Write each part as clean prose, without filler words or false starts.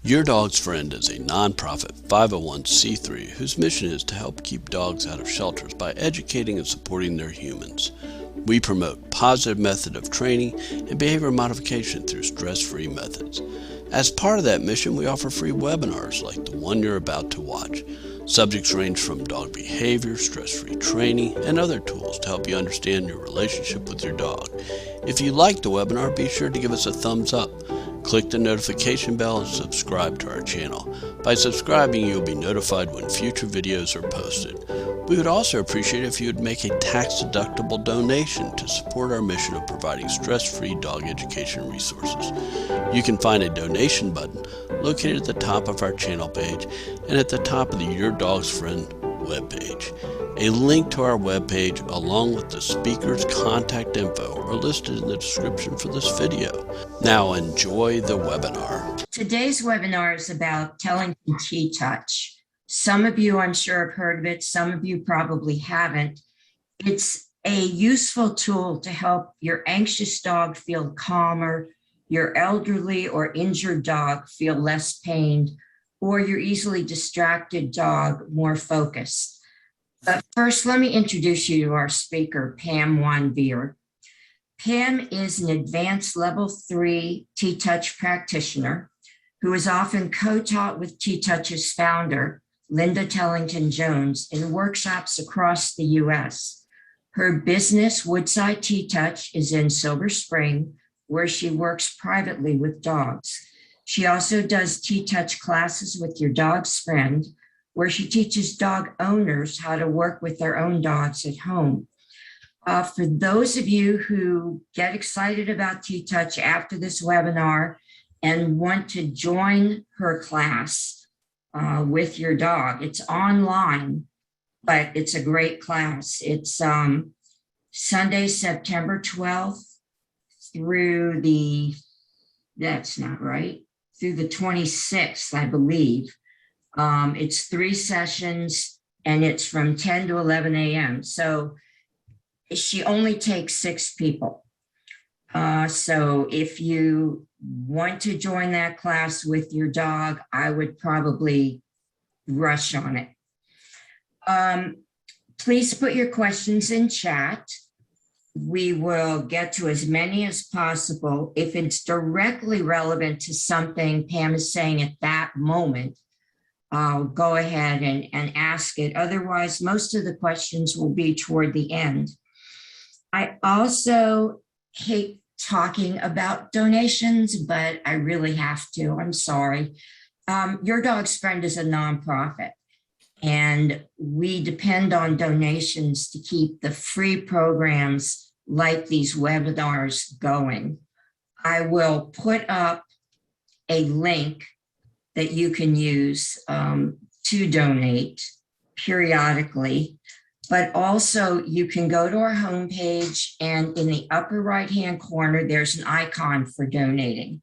Your Dog's Friend is a nonprofit 501c3 whose mission is to help keep dogs out of shelters by educating and supporting their humans. We promote positive method of training and behavior modification through stress-free methods. As part of that mission, we offer free webinars like the one you're about to watch. Subjects range from dog behavior, stress-free training, and other tools to help you understand your relationship with your dog. If you like the webinar, be sure to give us a thumbs up. Click the notification bell and subscribe to our channel. By subscribing, you'll be notified when future videos are posted. We would also appreciate it if you would make a tax-deductible donation to support our mission of providing stress-free dog education resources. You can find a donation button located at the top of our channel page and at the top of the Your Dog's Friend webpage. A link to our webpage along with the speaker's contact info are listed in the description for this video. Now enjoy the webinar. Today's webinar is about Tellington TTouch. Some of you, I'm sure, have heard of it. Some of you probably haven't. It's a useful tool to help your anxious dog feel calmer, your elderly or injured dog feel less pained, or your easily distracted dog more focused. But first, let me introduce you to our speaker, Pam Wanveer. Pam is an advanced level 3 TTouch practitioner who is often co-taught with TTouch's founder, Linda Tellington Jones, in workshops across the U.S. Her business, Woodside TTouch, is in Silver Spring, where she works privately with dogs. She also does TTouch classes with Your Dog's Friend, where she teaches dog owners how to work with their own dogs at home. For those of you who get excited about TTouch after this webinar and want to join her class with your dog, it's online, but it's a great class. It's Sunday, September 12th through that's not right, through the 26th, I believe. It's 3 sessions and it's from 10 to 11 a.m. So she only takes 6 people. So if you want to join that class with your dog, I would probably rush on it. Please put your questions in chat. We will get to as many as possible. If it's directly relevant to something Pam is saying at that moment, I'll go ahead and ask it. Otherwise, most of the questions will be toward the end. I also hate talking about donations, but I really have to. I'm sorry. Your Dog's Friend is a nonprofit, and we depend on donations to keep the free programs like these webinars going. I will put up a link that you can use to donate periodically, but also you can go to our homepage, and in the upper right-hand corner, there's an icon for donating.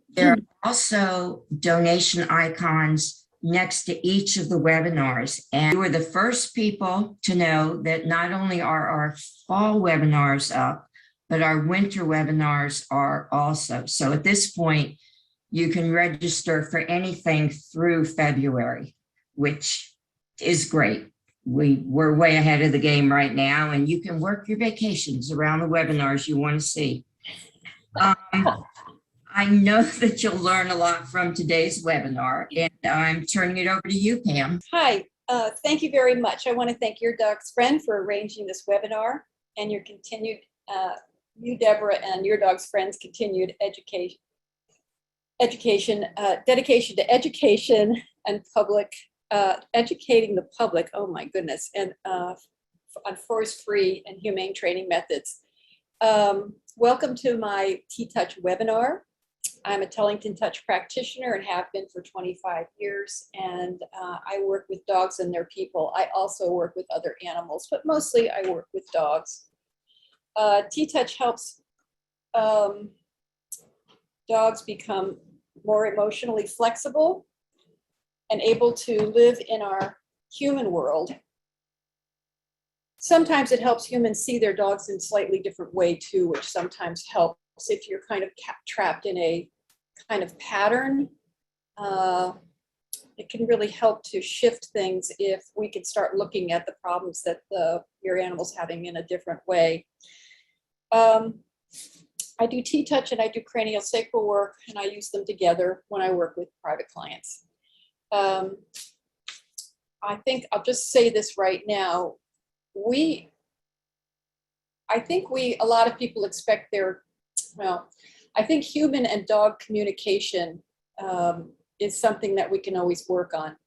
There are also donation icons next to each of the webinars. And you are the first people to know that not only are our fall webinars up, but our winter webinars are also. So at this point, you can register for anything through February, which is great. We're way ahead of the game right now, and you can work your vacations around the webinars you want to see. I know that you'll learn a lot from today's webinar, and I'm turning it over to you, Pam. Hi, thank you very much. I want to thank Your Dog's Friend for arranging this webinar and your continued, you, Deborah, and Your Dog's Friend's continued dedication to education and public, educating the public, oh my goodness, and on force-free and humane training methods. Welcome to my TTouch webinar. I'm a Tellington Touch practitioner and have been for 25 years, and I work with dogs and their people. I also work with other animals, but mostly I work with dogs. TTouch helps dogs become more emotionally flexible and able to live in our human world. Sometimes it helps humans see their dogs in a slightly different way too, which sometimes helps if you're kind of trapped in a kind of pattern. it can really help to shift things if we can start looking at the problems that your animal's having in a different way. I do TTouch and I do cranial sacral work, and I use them together when I work with private clients. I think I'll just say this right now. I think a lot of people expect I think human and dog communication is something that we can always work on.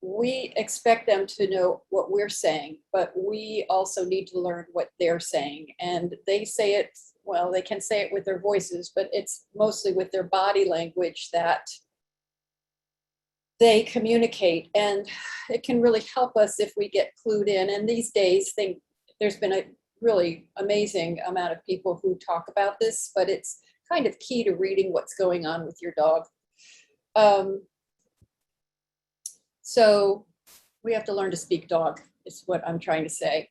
We expect them to know what we're saying, but we also need to learn what they're saying. And they say it, well, they can say it with their voices, but it's mostly with their body language that they communicate. And it can really help us if we get clued in. And these days, there's been a really amazing amount of people who talk about this, but it's kind of key to reading what's going on with your dog. So we have to learn to speak dog, is what I'm trying to say.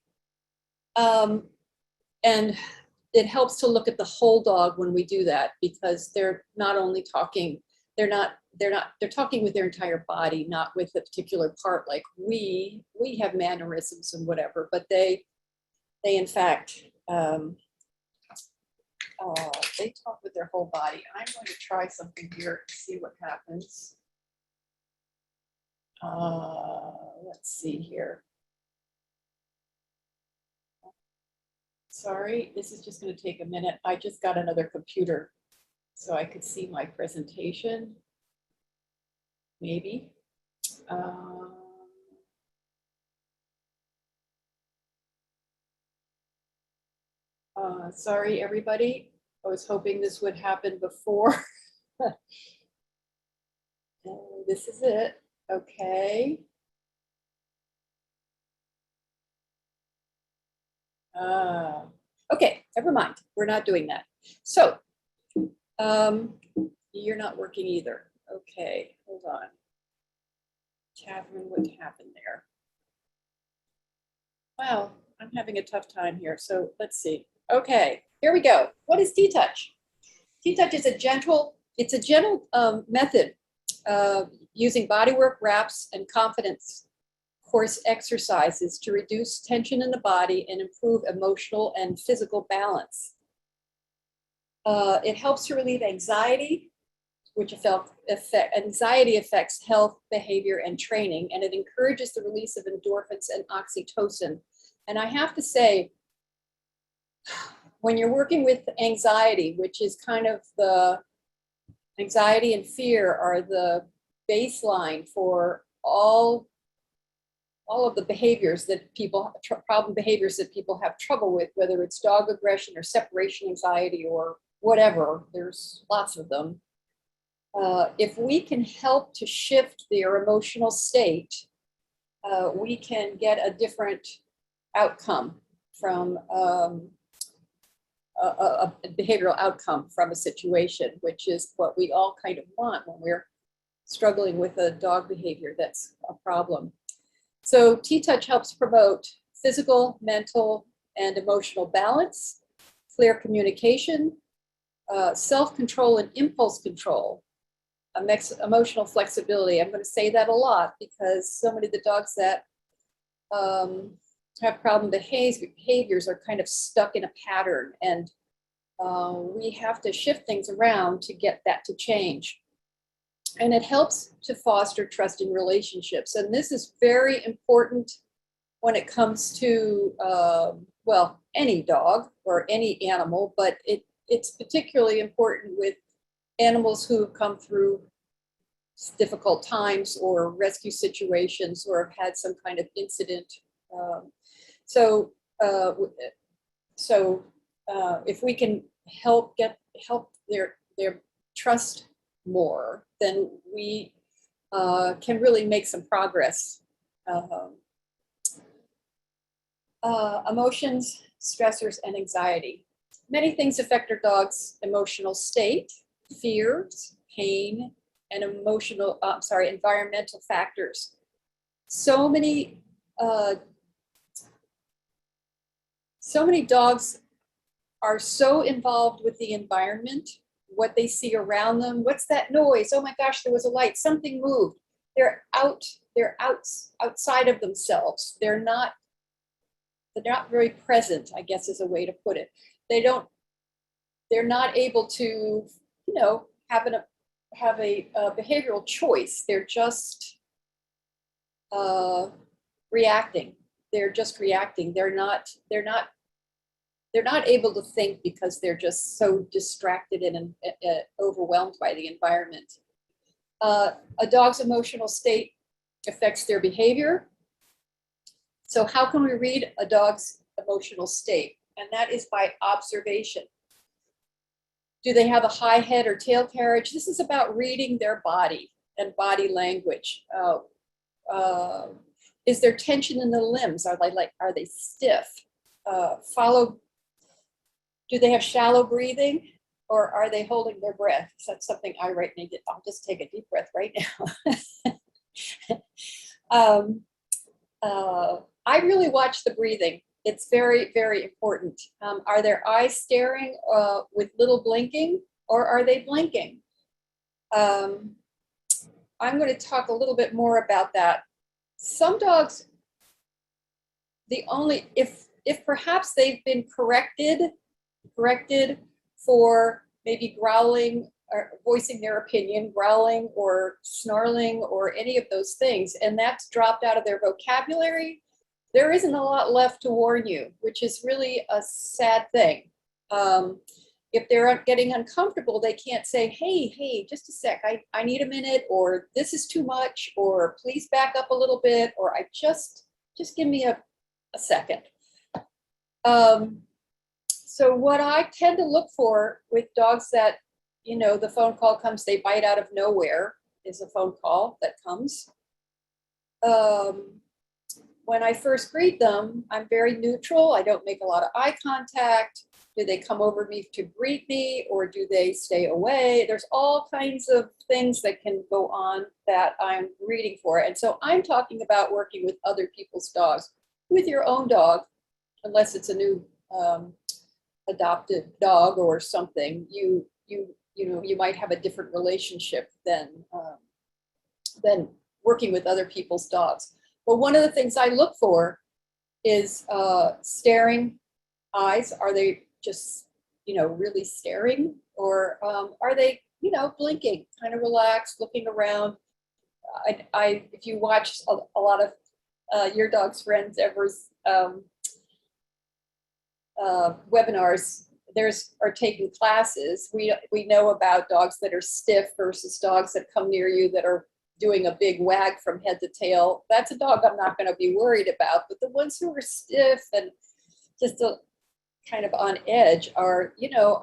And it helps to look at the whole dog when we do that, because they're not only talking, they're talking with their entire body, not with a particular part. Like we have mannerisms and whatever, but they in fact, they talk with their whole body. I'm going to try something here to see what happens. Let's see here. Sorry, this is just going to take a minute. I just got another computer so I could see my presentation. Maybe. Sorry, everybody. I was hoping this would happen before. This is it. Okay. Okay, never mind. We're not doing that. So, you're not working either. Okay, hold on. Catherine, what happened there? Wow, I'm having a tough time here. So let's see. Okay, here we go. What is TTouch? TTouch is a gentle method using bodywork, wraps, and confidence course exercises to reduce tension in the body and improve emotional and physical balance. It helps to relieve anxiety, which anxiety affects health, behavior, and training, and it encourages the release of endorphins and oxytocin. And I have to say, when you're working with anxiety, which is kind of the anxiety and fear are the baseline for all of the behaviors that problem behaviors that people have trouble with, whether it's dog aggression or separation anxiety or whatever, there's lots of them. If we can help to shift their emotional state, we can get a different outcome from a behavioral outcome from a situation, which is what we all kind of want when we're struggling with a dog behavior that's a problem. So TTouch helps promote physical, mental, and emotional balance, clear communication, self-control and impulse control, emotional flexibility. I'm going to say that a lot because so many of the dogs that have problem behaviors are kind of stuck in a pattern, and we have to shift things around to get that to change. And it helps to foster trusting relationships. And this is very important when it comes to, well, any dog or any animal, but it's particularly important with animals who have come through difficult times or rescue situations or have had some kind of incident. So if we can help their trust more, then we can really make some progress. Emotions, stressors, and anxiety. Many things affect our dog's emotional state: fears, pain, and environmental factors. So many dogs are so involved with the environment what they see around them. What's that noise? Oh my gosh, there was a light, something moved. They're outside of themselves. They're not very present, I guess is a way to put it. They're not able to, you know, have a behavioral choice. They're just reacting. They're just reacting. They're not able to think because they're just so distracted and overwhelmed by the environment. A dog's emotional state affects their behavior. So how can we read a dog's emotional state? And that is by observation. Do they have a high head or tail carriage? This is about reading their body and body language. Is there tension in the limbs? Are they stiff? Do they have shallow breathing, or are they holding their breath? So that's something I write. I'll just take a deep breath right now. I really watch the breathing. It's very, very important. Are their eyes staring with little blinking, or are they blinking? I'm going to talk a little bit more about that. Some dogs, if perhaps they've been corrected for maybe growling or voicing their opinion, growling or snarling or any of those things, and that's dropped out of their vocabulary, there isn't a lot left to warn you, which is really a sad thing. If they're getting uncomfortable, they can't say, hey, just a sec, I need a minute, or this is too much, or please back up a little bit, or I just give me a second. So what I tend to look for with dogs that, you know, the phone call comes, they bite out of nowhere, is a phone call that comes. When I first greet them, I'm very neutral. I don't make a lot of eye contact. Do they come over me to greet me, or do they stay away? There's all kinds of things that can go on that I'm reading for. And so I'm talking about working with other people's dogs. With your own dog, unless it's a new adopted dog or something, you might have a different relationship than working with other people's dogs. But one of the things I look for is staring eyes. Are they just, really staring, or are they, blinking, kind of relaxed, looking around? If you watch a lot of your dog's friends ever's webinars, are taking classes. We know about dogs that are stiff versus dogs that come near you that are doing a big wag from head to tail. That's a dog I'm not going to be worried about. But the ones who are stiff and just kind of on edge are,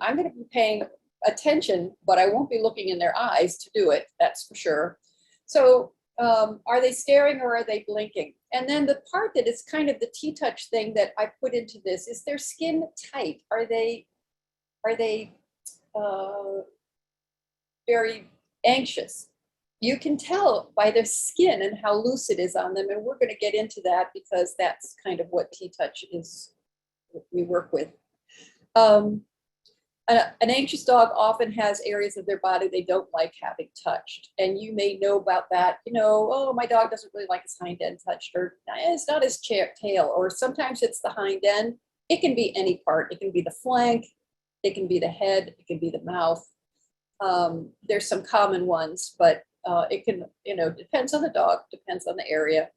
I'm going to be paying attention, but I won't be looking in their eyes to do it. That's for sure. So are they staring, or are they blinking? And then the part that is kind of the TTouch thing that I put into this is their skin tight. Are they very anxious? You can tell by their skin and how loose it is on them. And we're going to get into that because that's kind of what TTouch is, we work with. An anxious dog often has areas of their body they don't like having touched. And you may know about that, oh, my dog doesn't really like his hind end touched, or it's not his tail, or sometimes it's the hind end. It can be any part. It can be the flank, it can be the head, it can be the mouth. There's some common ones, but it can, depends on the dog, depends on the area.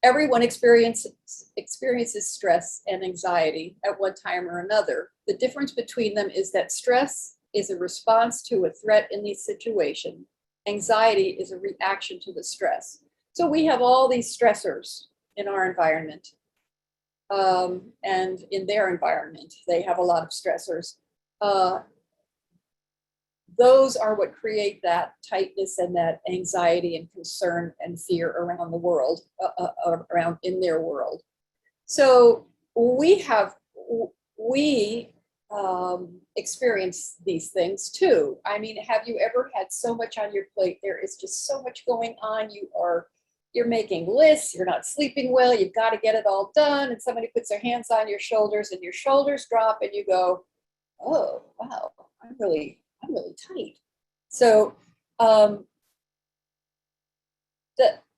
Everyone experiences stress and anxiety at one time or another. The difference between them is that stress is a response to a threat in the situation. Anxiety is a reaction to the stress. So we have all these stressors in our environment, and in their environment, they have a lot of stressors. Those are what create that tightness and that anxiety and concern and fear around the world, around in their world. So we experience these things too. I mean, have you ever had so much on your plate? There is just so much going on. You're making lists, you're not sleeping well, you've got to get it all done, and somebody puts their hands on your shoulders and your shoulders drop and you go, oh, wow, I'm really tight. So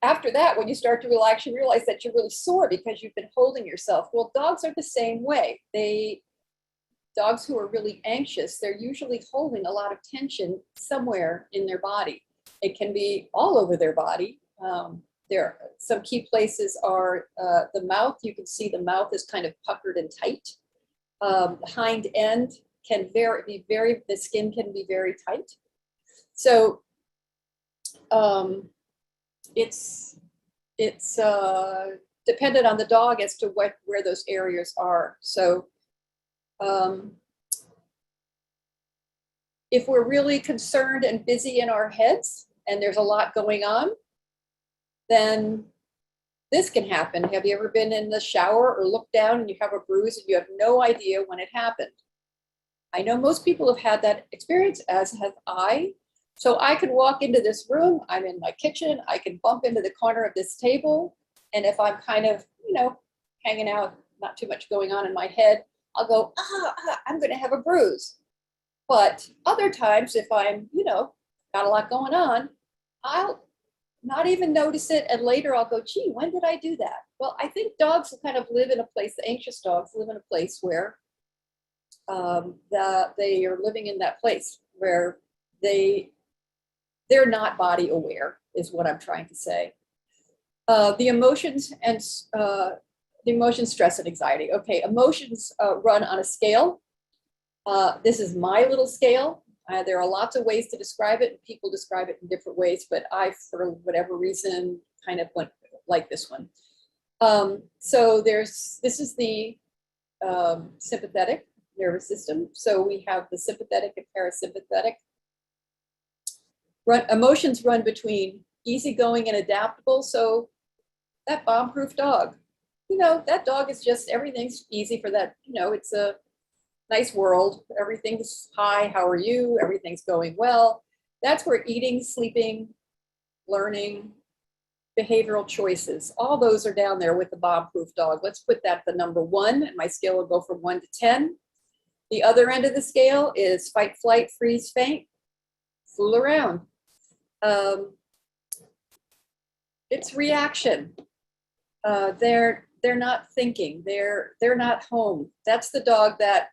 after that, when you start to relax, you realize that you're really sore because you've been holding yourself. Well, dogs are the same way. Dogs who are really anxious, they're usually holding a lot of tension somewhere in their body. It can be all over their body. There, some key places are the mouth. You can see the mouth is kind of puckered and tight. The hind end can the skin can be very tight. So it's dependent on the dog as to where those areas are. So if we're really concerned and busy in our heads and there's a lot going on, then this can happen. Have you ever been in the shower or looked down and you have a bruise and you have no idea when it happened? I know most people have had that experience, as have I. So I can walk into this room, I'm in my kitchen, I can bump into the corner of this table, and if I'm kind of, hanging out, not too much going on in my head, I'll go, I'm gonna have a bruise. But other times, if I'm, got a lot going on, I'll not even notice it, and later I'll go, gee, when did I do that? Well, I think dogs kind of live in a place, the anxious dogs live in a place where they are living in that place where they're not body aware, is what I'm trying to say. The emotions, stress, and anxiety. Okay, emotions run on a scale. This is my little scale. There are lots of ways to describe it, and people describe it in different ways, but I, for whatever reason, kind of went like this one. So this is the sympathetic nervous system. So we have the sympathetic and parasympathetic. Emotions run between easygoing and adaptable. So that bomb-proof dog, that dog is just, everything's easy for that. It's a nice world. Everything's hi, how are you? Everything's going well. That's where eating, sleeping, learning, behavioral choices, all those are down there with the bomb-proof dog. Let's put that the number 1, and my scale will go from 1 to 10. The other end of the scale is fight, flight, freeze, faint, fool around. It's reaction. They're not thinking. They're not home. That's the dog that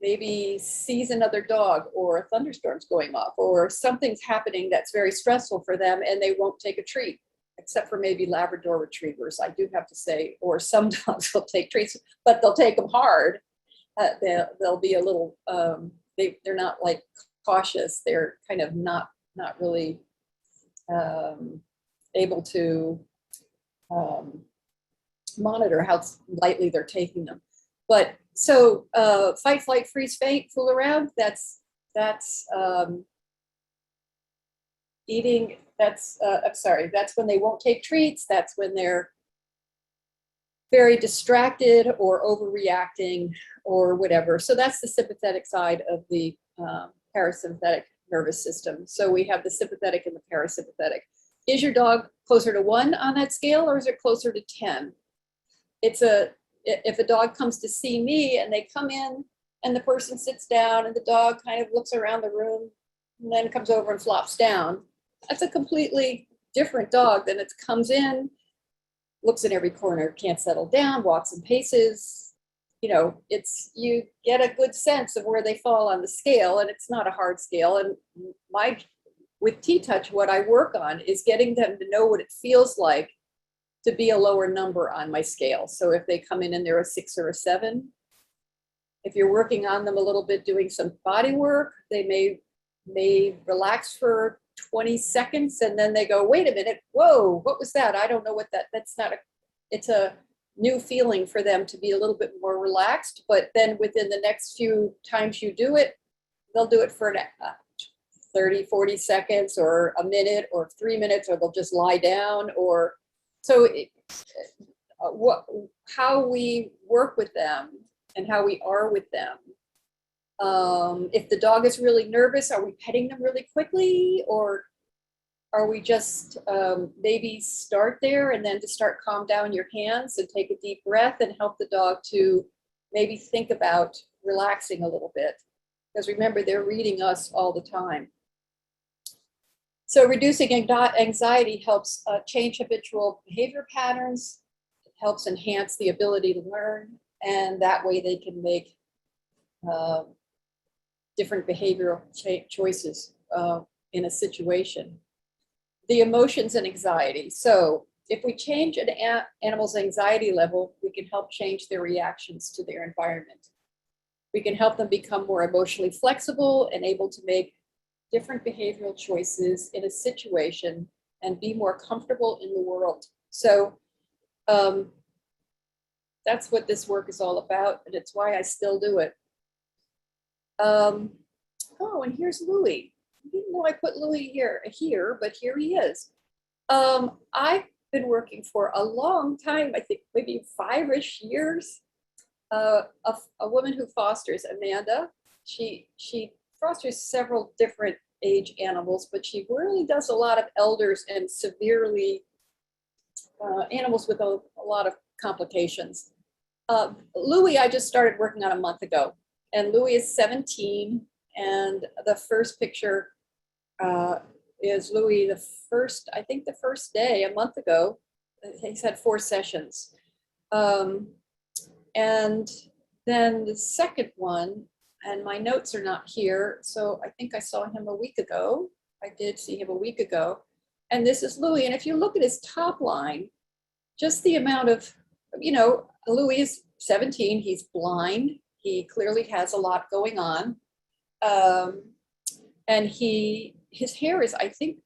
maybe sees another dog, or a thunderstorm's going off, or something's happening that's very stressful for them, and they won't take a treat, except for maybe Labrador retrievers, I do have to say, or some dogs will take treats, but they'll take them hard. They'll be a little, they're not like cautious. They're kind of not really able to monitor how lightly they're taking them. But so fight, flight, freeze, faint, fool around, that's eating, that's when they won't take treats, that's when they're very distracted or overreacting or whatever. So that's the sympathetic side of the parasympathetic nervous system. So we have the sympathetic and the parasympathetic. Is your dog closer to 1 on that scale, or is it closer to 10? If a dog comes to see me and they come in and the person sits down and the dog kind of looks around the room and then comes over and flops down, that's a completely different dog than it comes in, looks in every corner, can't settle down, walks and paces. You get a good sense of where they fall on the scale, and it's not a hard scale. And with TTouch, what I work on is getting them to know what it feels like to be a lower number on my scale. So if they come in and they're a 6 or a 7, if you're working on them a little bit, doing some body work, they may relax for 20 seconds and then they go, wait a minute, whoa, what was that? I don't know what that's not it's a new feeling for them to be a little bit more relaxed. But then within the next few times you do it, they'll do it for 30, 40 seconds or a minute or 3 minutes, or they'll just lie down. Or so how we work with them and how we are with them. If the dog is really nervous, are we petting them really quickly, or are we just maybe start there and then to start calm down your hands and take a deep breath and help the dog to maybe think about relaxing a little bit. Because remember, they're reading us all the time. So reducing anxiety helps change habitual behavior patterns. It helps enhance the ability to learn. And that way they can make different behavioral choices in a situation. The emotions and anxiety. So if we change an animal's anxiety level, we can help change their reactions to their environment. We can help them become more emotionally flexible and able to make different behavioral choices in a situation and be more comfortable in the world. So that's what this work is all about, and it's why I still do it. Oh, and here's Louis. I didn't know I put Louis here, but here he is. I've been working for a long time, I think maybe 5-ish years. A woman who fosters, Amanda, she fosters several different age animals, but she really does a lot of elders and severely animals with a lot of complications. Louis, I just started working on a month ago, and Louis is 17, and the first picture is Louis the first day, a month ago. He's had 4 sessions. And then the second one, and my notes are not here, so I think I saw him a week ago. I did see him a week ago. And this is Louis. And if you look at his top line, just the amount of, Louis is 17, he's blind. He clearly has a lot going on. And his hair is, I think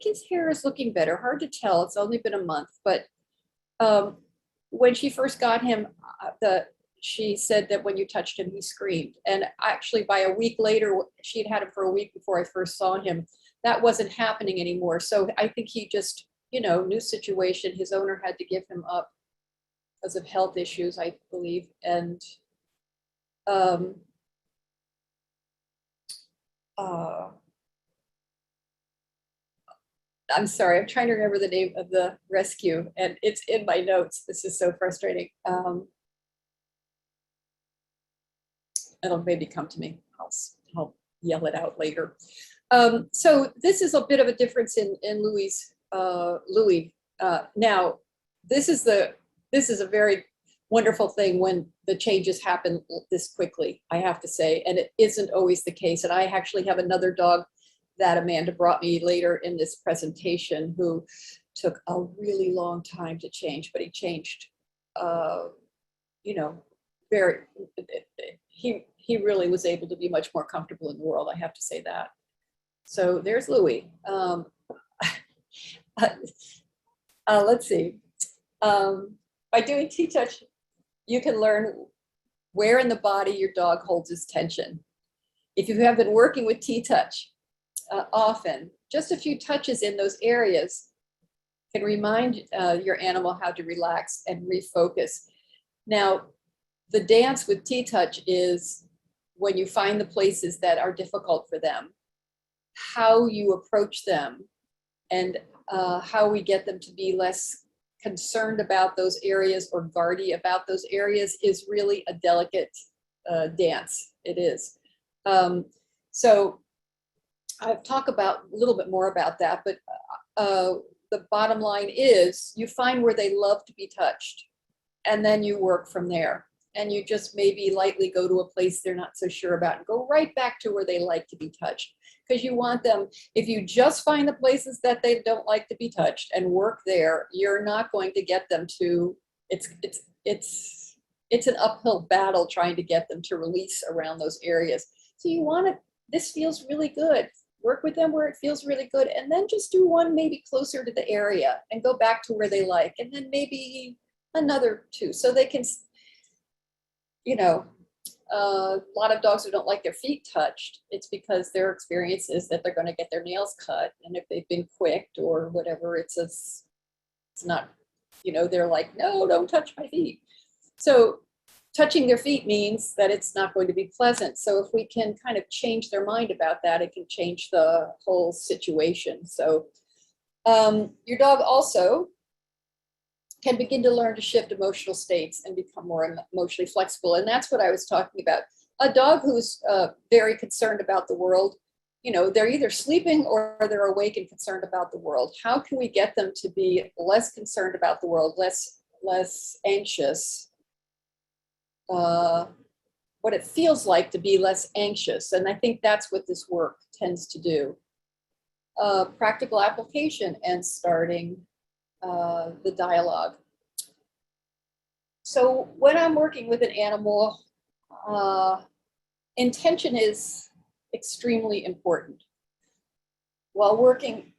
his hair is looking better. Hard to tell, it's only been a month, but when she first got him, she said that when you touched him, he screamed. And actually by a week later, she'd had him for a week before I first saw him, that wasn't happening anymore. So I think he just, new situation, his owner had to give him up because of health issues, I believe. And I'm sorry, I'm trying to remember the name of the rescue, and it's in my notes. This is so frustrating. It'll maybe come to me. I'll yell it out later. So this is a bit of a difference in Louis. Now, this is a very wonderful thing when the changes happen this quickly, I have to say, and it isn't always the case. And I actually have another dog that Amanda brought me later in this presentation who took a really long time to change, but he changed, he really was able to be much more comfortable in the world, I have to say that. So there's Louis. Let's see. By doing TTouch, you can learn where in the body your dog holds his tension. If you have been working with TTouch often, just a few touches in those areas can remind your animal how to relax and refocus. Now, the dance with TTouch is when you find the places that are difficult for them, how you approach them, and how we get them to be less concerned about those areas or guardy about those areas is really a delicate dance. It is. So I've talked about a little bit more about that, but the bottom line is you find where they love to be touched, and then you work from there. And you just maybe lightly go to a place they're not so sure about and go right back to where they like to be touched. Because you want them, if you just find the places that they don't like to be touched and work there, you're not going to get them to, it's an uphill battle trying to get them to release around those areas. So you want to, this feels really good. Work with them where it feels really good, and then just do one maybe closer to the area and go back to where they like, and then maybe another 2. So they can, a lot of dogs who don't like their feet touched, it's because their experience is that they're going to get their nails cut. And if they've been quicked or whatever, it's not, they're like, no, don't touch my feet. So touching their feet means that it's not going to be pleasant. So if we can kind of change their mind about that, it can change the whole situation. So your dog also can begin to learn to shift emotional states and become more emotionally flexible. And that's what I was talking about. A dog who's very concerned about the world, you know, they're either sleeping or they're awake and concerned about the world. How can we get them to be less concerned about the world, less anxious? What it feels like to be less anxious. And I think that's what this work tends to do. Practical application and starting the dialogue. So when I'm working with an animal, intention is extremely important. While working,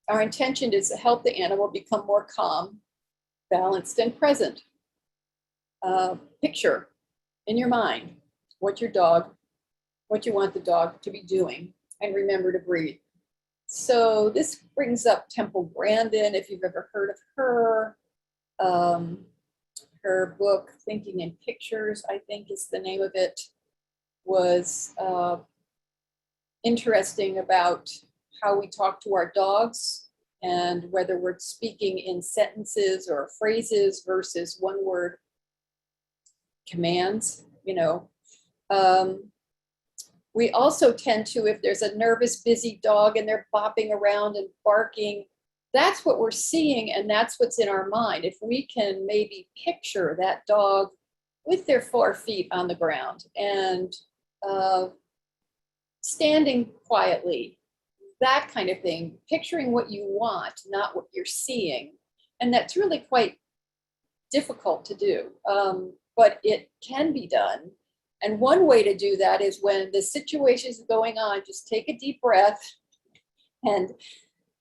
our intention is to help the animal become more calm, balanced, and present. Picture in your mind what you want the dog to be doing, and remember to breathe. So this brings up Temple Grandin, if you've ever heard of her. Her book, Thinking in Pictures, I think is the name of it, was interesting about how we talk to our dogs and whether we're speaking in sentences or phrases versus one word commands, you know. We also tend to, if there's a nervous, busy dog and they're bopping around and barking, that's what we're seeing and that's what's in our mind. If we can maybe picture that dog with their 4 feet on the ground and standing quietly, that kind of thing, picturing what you want, not what you're seeing. And that's really quite difficult to do, but it can be done. And one way to do that is when the situation is going on, just take a deep breath and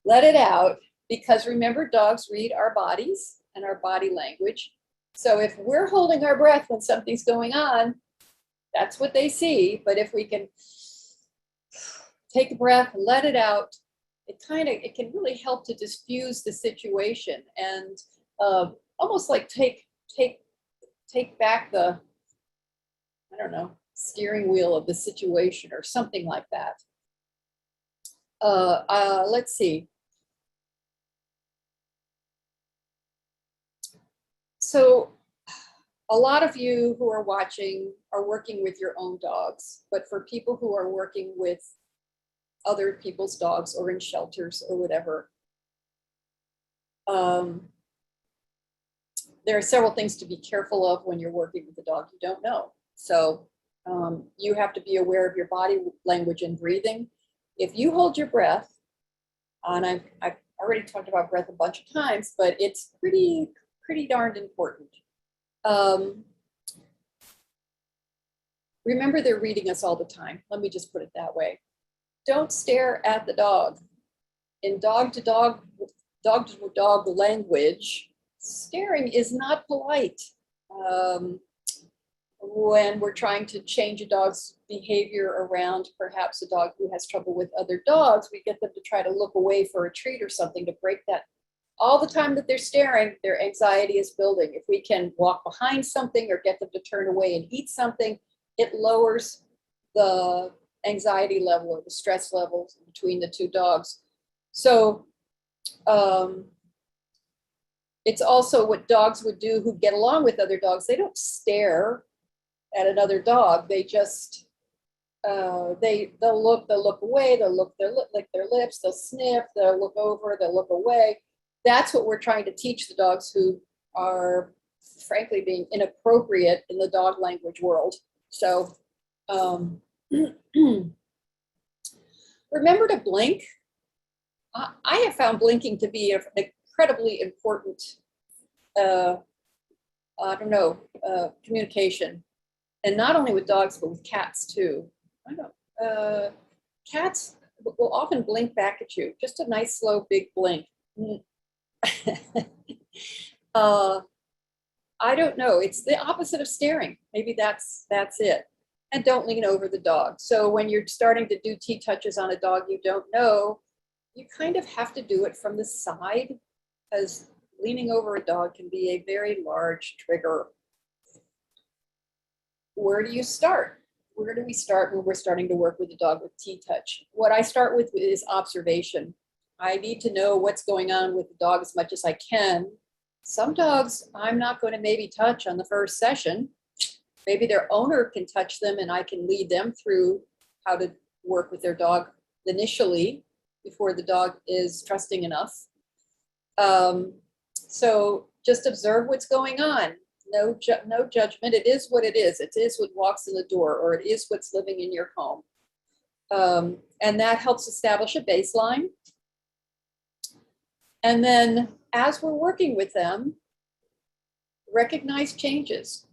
let it out. Because remember, dogs read our bodies and our body language. So if we're holding our breath when something's going on, that's what they see. But if we can take a breath, let it out, it can really help to diffuse the situation and almost like take back the, I don't know, steering wheel of the situation or something like that. Let's see. So a lot of you who are watching are working with your own dogs, but for people who are working with other people's dogs or in shelters or whatever, there are several things to be careful of when you're working with a dog you don't know. So you have to be aware of your body language and breathing. If you hold your breath, and I've already talked about breath a bunch of times, but it's pretty darned important. Remember, they're reading us all the time. Let me just put it that way. Don't stare at the dog. In dog-to-dog language, staring is not polite. When we're trying to change a dog's behavior around perhaps a dog who has trouble with other dogs, we get them to try to look away for a treat or something to break that. All the time that they're staring, their anxiety is building. If we can walk behind something or get them to turn away and eat something, it lowers the anxiety level or the stress levels between the two dogs. So it's also what dogs would do who get along with other dogs. They don't stare at another dog. They just, they'll look away, they'll lick their lips, they'll sniff, they'll look over, they'll look away. That's what we're trying to teach the dogs who are frankly being inappropriate in the dog language world. So remember to blink. I have found blinking to be an incredibly important, communication. And not only with dogs, but with cats too. Cats will often blink back at you. Just a nice, slow, big blink. I don't know. It's the opposite of staring. Maybe that's it. And don't lean over the dog. So when you're starting to do TTouches on a dog you don't know, you kind of have to do it from the side, because leaning over a dog can be a very large trigger. Where do you start? Where do we start when we're starting to work with a dog with TTouch? What I start with is observation. I need to know what's going on with the dog as much as I can Some dogs I'm not going to maybe touch on the first session. Maybe their owner can touch them and I can lead them through how to work with their dog initially before the dog is trusting enough. So just observe what's going on. No judgment. It is what it is. It is what walks in the door, or it is what's living in your home. And that helps establish a baseline. And then as we're working with them, recognize changes.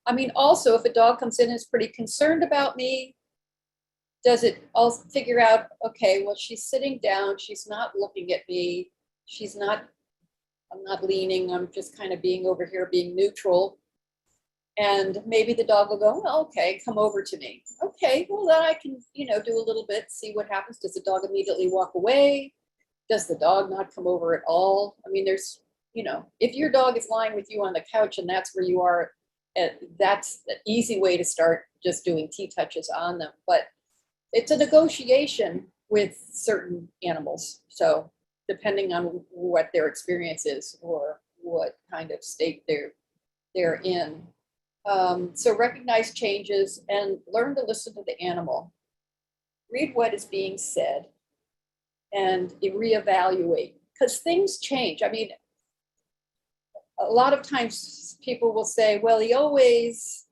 I mean, also, if a dog comes in and is pretty concerned about me, does it also figure out, okay, well, she's sitting down, she's not looking at me, I'm not leaning, I'm just kind of being over here, being neutral. And maybe the dog will go, well, okay, come over to me. Okay, well, then I can, do a little bit, see what happens. Does the dog immediately walk away? Does the dog not come over at all? I mean, there's, if your dog is lying with you on the couch and that's where you are, that's an easy way to start just doing TTouches on them. But it's a negotiation with certain animals. So depending on what their experience is or what kind of state they're in. So recognize changes and learn to listen to the animal. Read what is being said and reevaluate, because things change. I mean, a lot of times people will say, well, he always,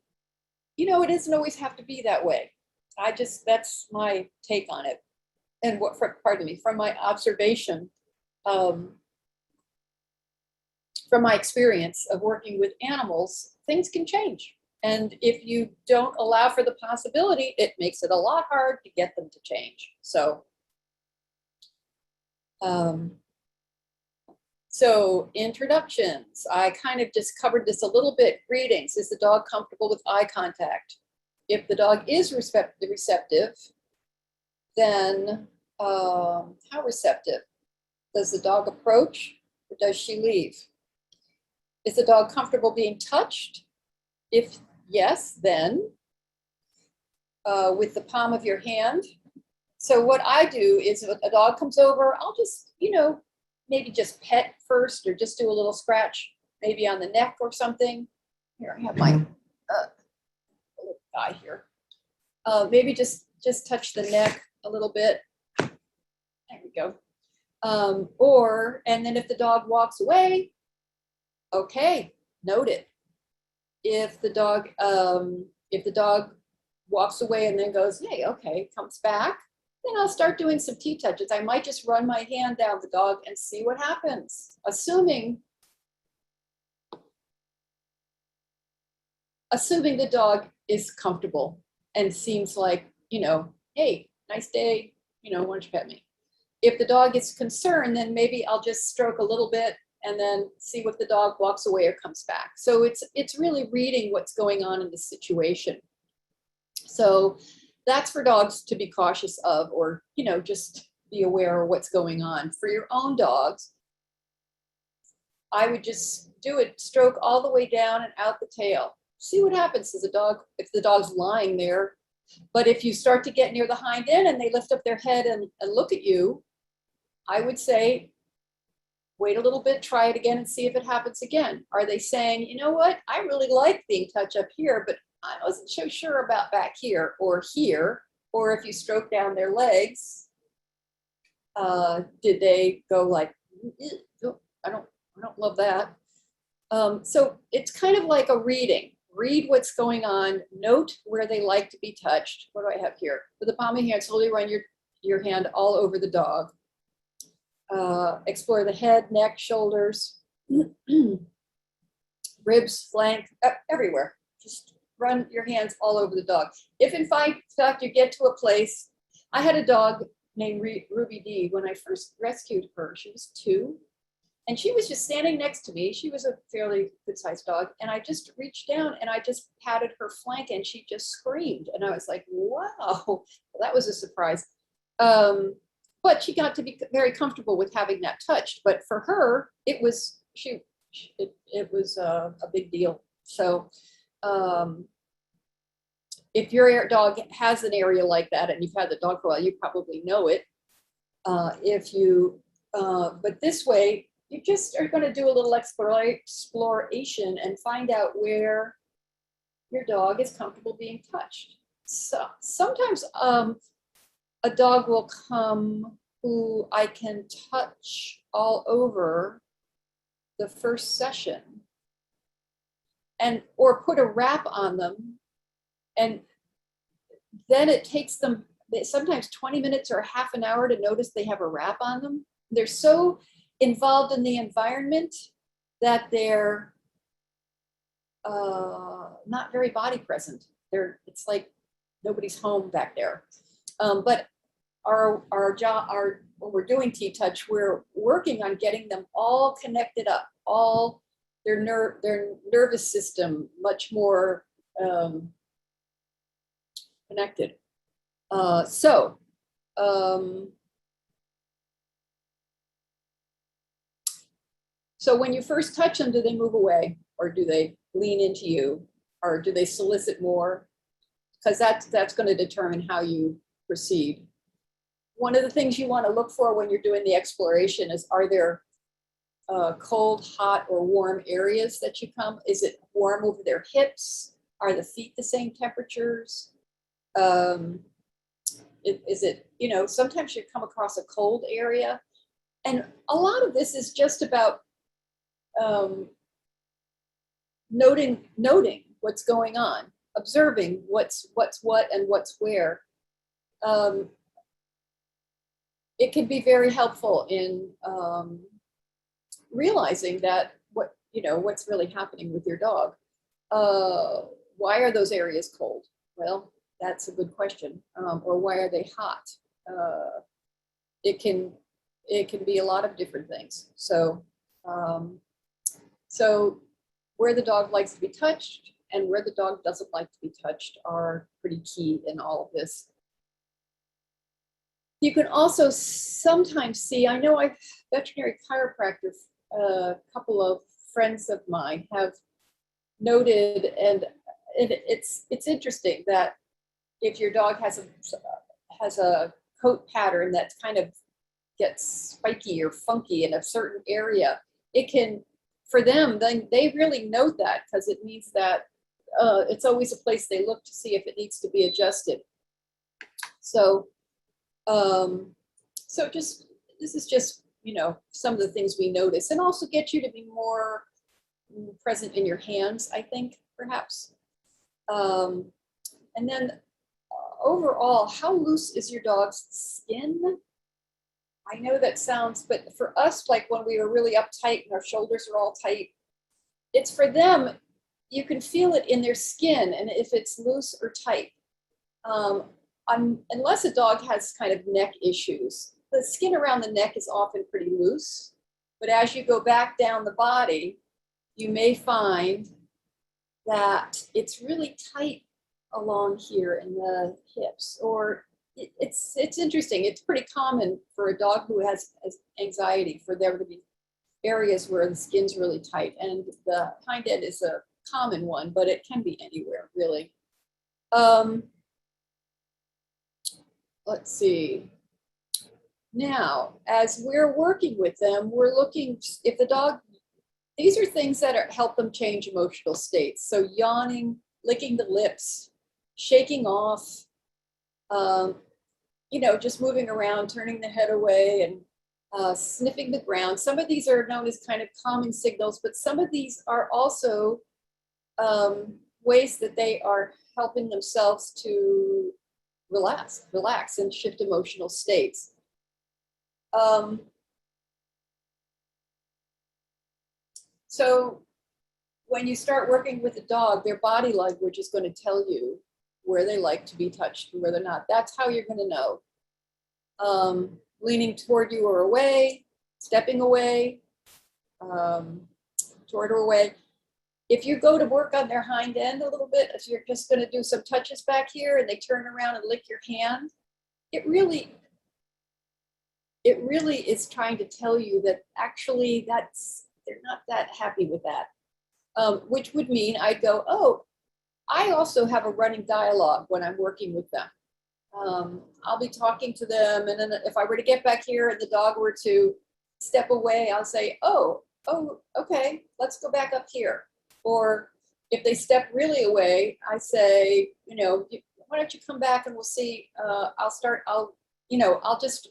it doesn't always have to be that way. That's my take on it. And from my observation, from my experience of working with animals, things can change. And if you don't allow for the possibility, it makes it a lot hard to get them to change. So introductions, I kind of just covered this a little bit. Greetings, is the dog comfortable with eye contact? If the dog is receptive, then how receptive? Does the dog approach or does she leave? Is the dog comfortable being touched? If yes, then with the palm of your hand. So what I do is if a dog comes over, I'll just, maybe just pet first or just do a little scratch, maybe on the neck or something. Here, I have my little guy here. Maybe just touch the neck a little bit. There we go. And then if the dog walks away, okay, note it. If the dog walks away and then goes, hey, okay, comes back, then I'll start doing some TTouches. I might just run my hand down the dog and see what happens, assuming the dog is comfortable and seems like, hey, nice day, why don't you pet me? If the dog is concerned, then maybe I'll just stroke a little bit and then see what the dog walks away or comes back. So it's really reading what's going on in the situation. So that's for dogs to be cautious of, or, just be aware of what's going on. For your own dogs, I would just do it, stroke all the way down and out the tail. See what happens if the dog's lying there. But if you start to get near the hind end and they lift up their head and look at you, I would say, wait a little bit, try it again and see if it happens again. Are they saying, you know what, I really like being touched up here, but I wasn't so sure about back here. Or if you stroke down their legs, did they go like, I don't love that. So it's kind of like a reading. Read what's going on, note where they like to be touched. What do I have here? With the palm of your hand, slowly run your hand all over the dog. Explore the head, neck, shoulders, ribs, flank, everywhere. Just run your hands all over the dog. If in fact you get to a place, I had a dog named Ruby D when I first rescued her. She was 2 and she was just standing next to me. She was a fairly good sized dog. And I just reached down and I just patted her flank and she just screamed. And I was like, wow, well, that was a surprise. But she got to be very comfortable with having that touched. But for her, it was a big deal. So if your dog has an area like that and you've had the dog for a while, you probably know it. But this way, you just are going to do a little exploration and find out where your dog is comfortable being touched. So sometimes a dog will come who I can touch all over the first session, and or put a wrap on them, and then it takes them sometimes 20 minutes or half an hour to notice they have a wrap on them. They're so involved in the environment that they're not very body present. It's like nobody's home back there. But our job, when we're doing TTouch, we're working on getting them all connected up, all their nervous system much more connected. So when you first touch them, do they move away, or do they lean into you, or do they solicit more? Because that's going to determine how you proceed. One of the things you want to look for when you're doing the exploration is, are there cold, hot, or warm areas that you come? Is it warm over their hips? Are the feet the same temperatures? Is it, sometimes you come across a cold area. And a lot of this is just about noting what's going on, observing what's what and what's where. It can be very helpful in realizing that what's really happening with your dog. Why are those areas cold? Well, that's a good question. Or why are they hot? It can be a lot of different things. So where the dog likes to be touched and where the dog doesn't like to be touched are pretty key in all of this. You can also sometimes see, I know veterinary chiropractor, a couple of friends of mine have noted, and it's interesting that if your dog has a coat pattern that kind of gets spiky or funky in a certain area, it can, for them, then they really note that, because it means that it's always a place they look to see if it needs to be adjusted. So this is just, some of the things we notice, and also get you to be more present in your hands, I think, perhaps. And then overall, how loose is your dog's skin? I know that sounds, but for us, like when we were really uptight and our shoulders are all tight, it's for them, you can feel it in their skin, and if it's loose or tight. Unless a dog has kind of neck issues, the skin around the neck is often pretty loose, but as you go back down the body, you may find that it's really tight along here in the hips, or it's interesting. It's pretty common for a dog who has anxiety for there to be areas where the skin's really tight, and the hind end is a common one, but it can be anywhere, really. Let's see. Now, as we're working with them, we're looking, if the dog, these are things that help them change emotional states. So yawning, licking the lips, shaking off, just moving around, turning the head away, and sniffing the ground. Some of these are known as kind of calming signals, but some of these are also ways that they are helping themselves to relax and shift emotional states. So when you start working with a dog, their body language is going to tell you where they like to be touched and where they're not. That's how you're going to know. Leaning toward you or away, stepping away, toward or away. If you go to work on their hind end a little bit, if you're just going to do some touches back here and they turn around and lick your hand, it really is trying to tell you that actually they're not that happy with that, which would mean I'd go, oh, I also have a running dialogue when I'm working with them. I'll be talking to them, and then if I were to get back here and the dog were to step away, I'll say, oh, okay, let's go back up here. Or if they step really away, I say, you know, why don't you come back and we'll see, I'll just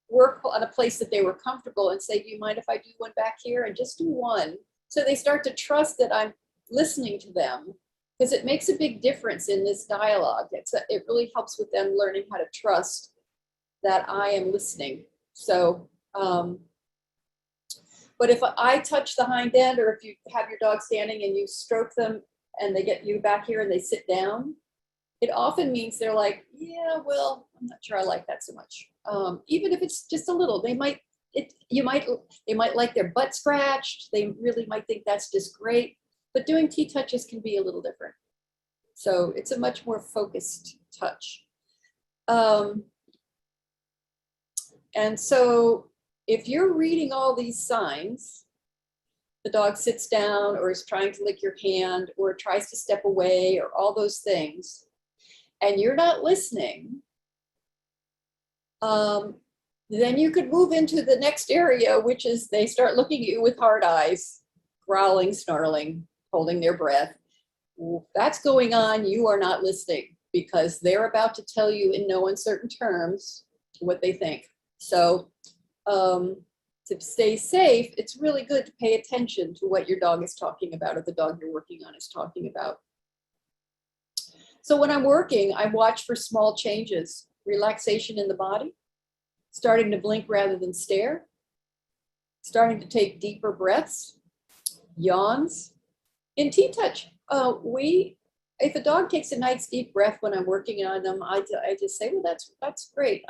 work on a place that they were comfortable and say, do you mind if I do one back here? And just do one. So they start to trust that I'm listening to them, because it makes a big difference in this dialogue. It really helps with them learning how to trust that I am listening. So, but if I touch the hind end, or if you have your dog standing and you stroke them and they get you back here and they sit down, it often means they're like, yeah, well, I'm not sure I like that so much. Even if it's just a little, they might like their butt scratched. They really might think that's just great. But doing TTouches can be a little different. So it's a much more focused touch. And so if you're reading all these signs, the dog sits down or is trying to lick your hand or tries to step away or all those things, and you're not listening, then you could move into the next area, which is they start looking at you with hard eyes, growling, snarling, holding their breath. That's going on. You are not listening, because they're about to tell you in no uncertain terms what they think. So to stay safe, it's really good to pay attention to what your dog is talking about or the dog you're working on is talking about. So when I'm working, I watch for small changes: relaxation in the body, starting to blink rather than stare, starting to take deeper breaths, yawns. In TTouch, if a dog takes a nice deep breath when I'm working on them, I just say, well, that's great.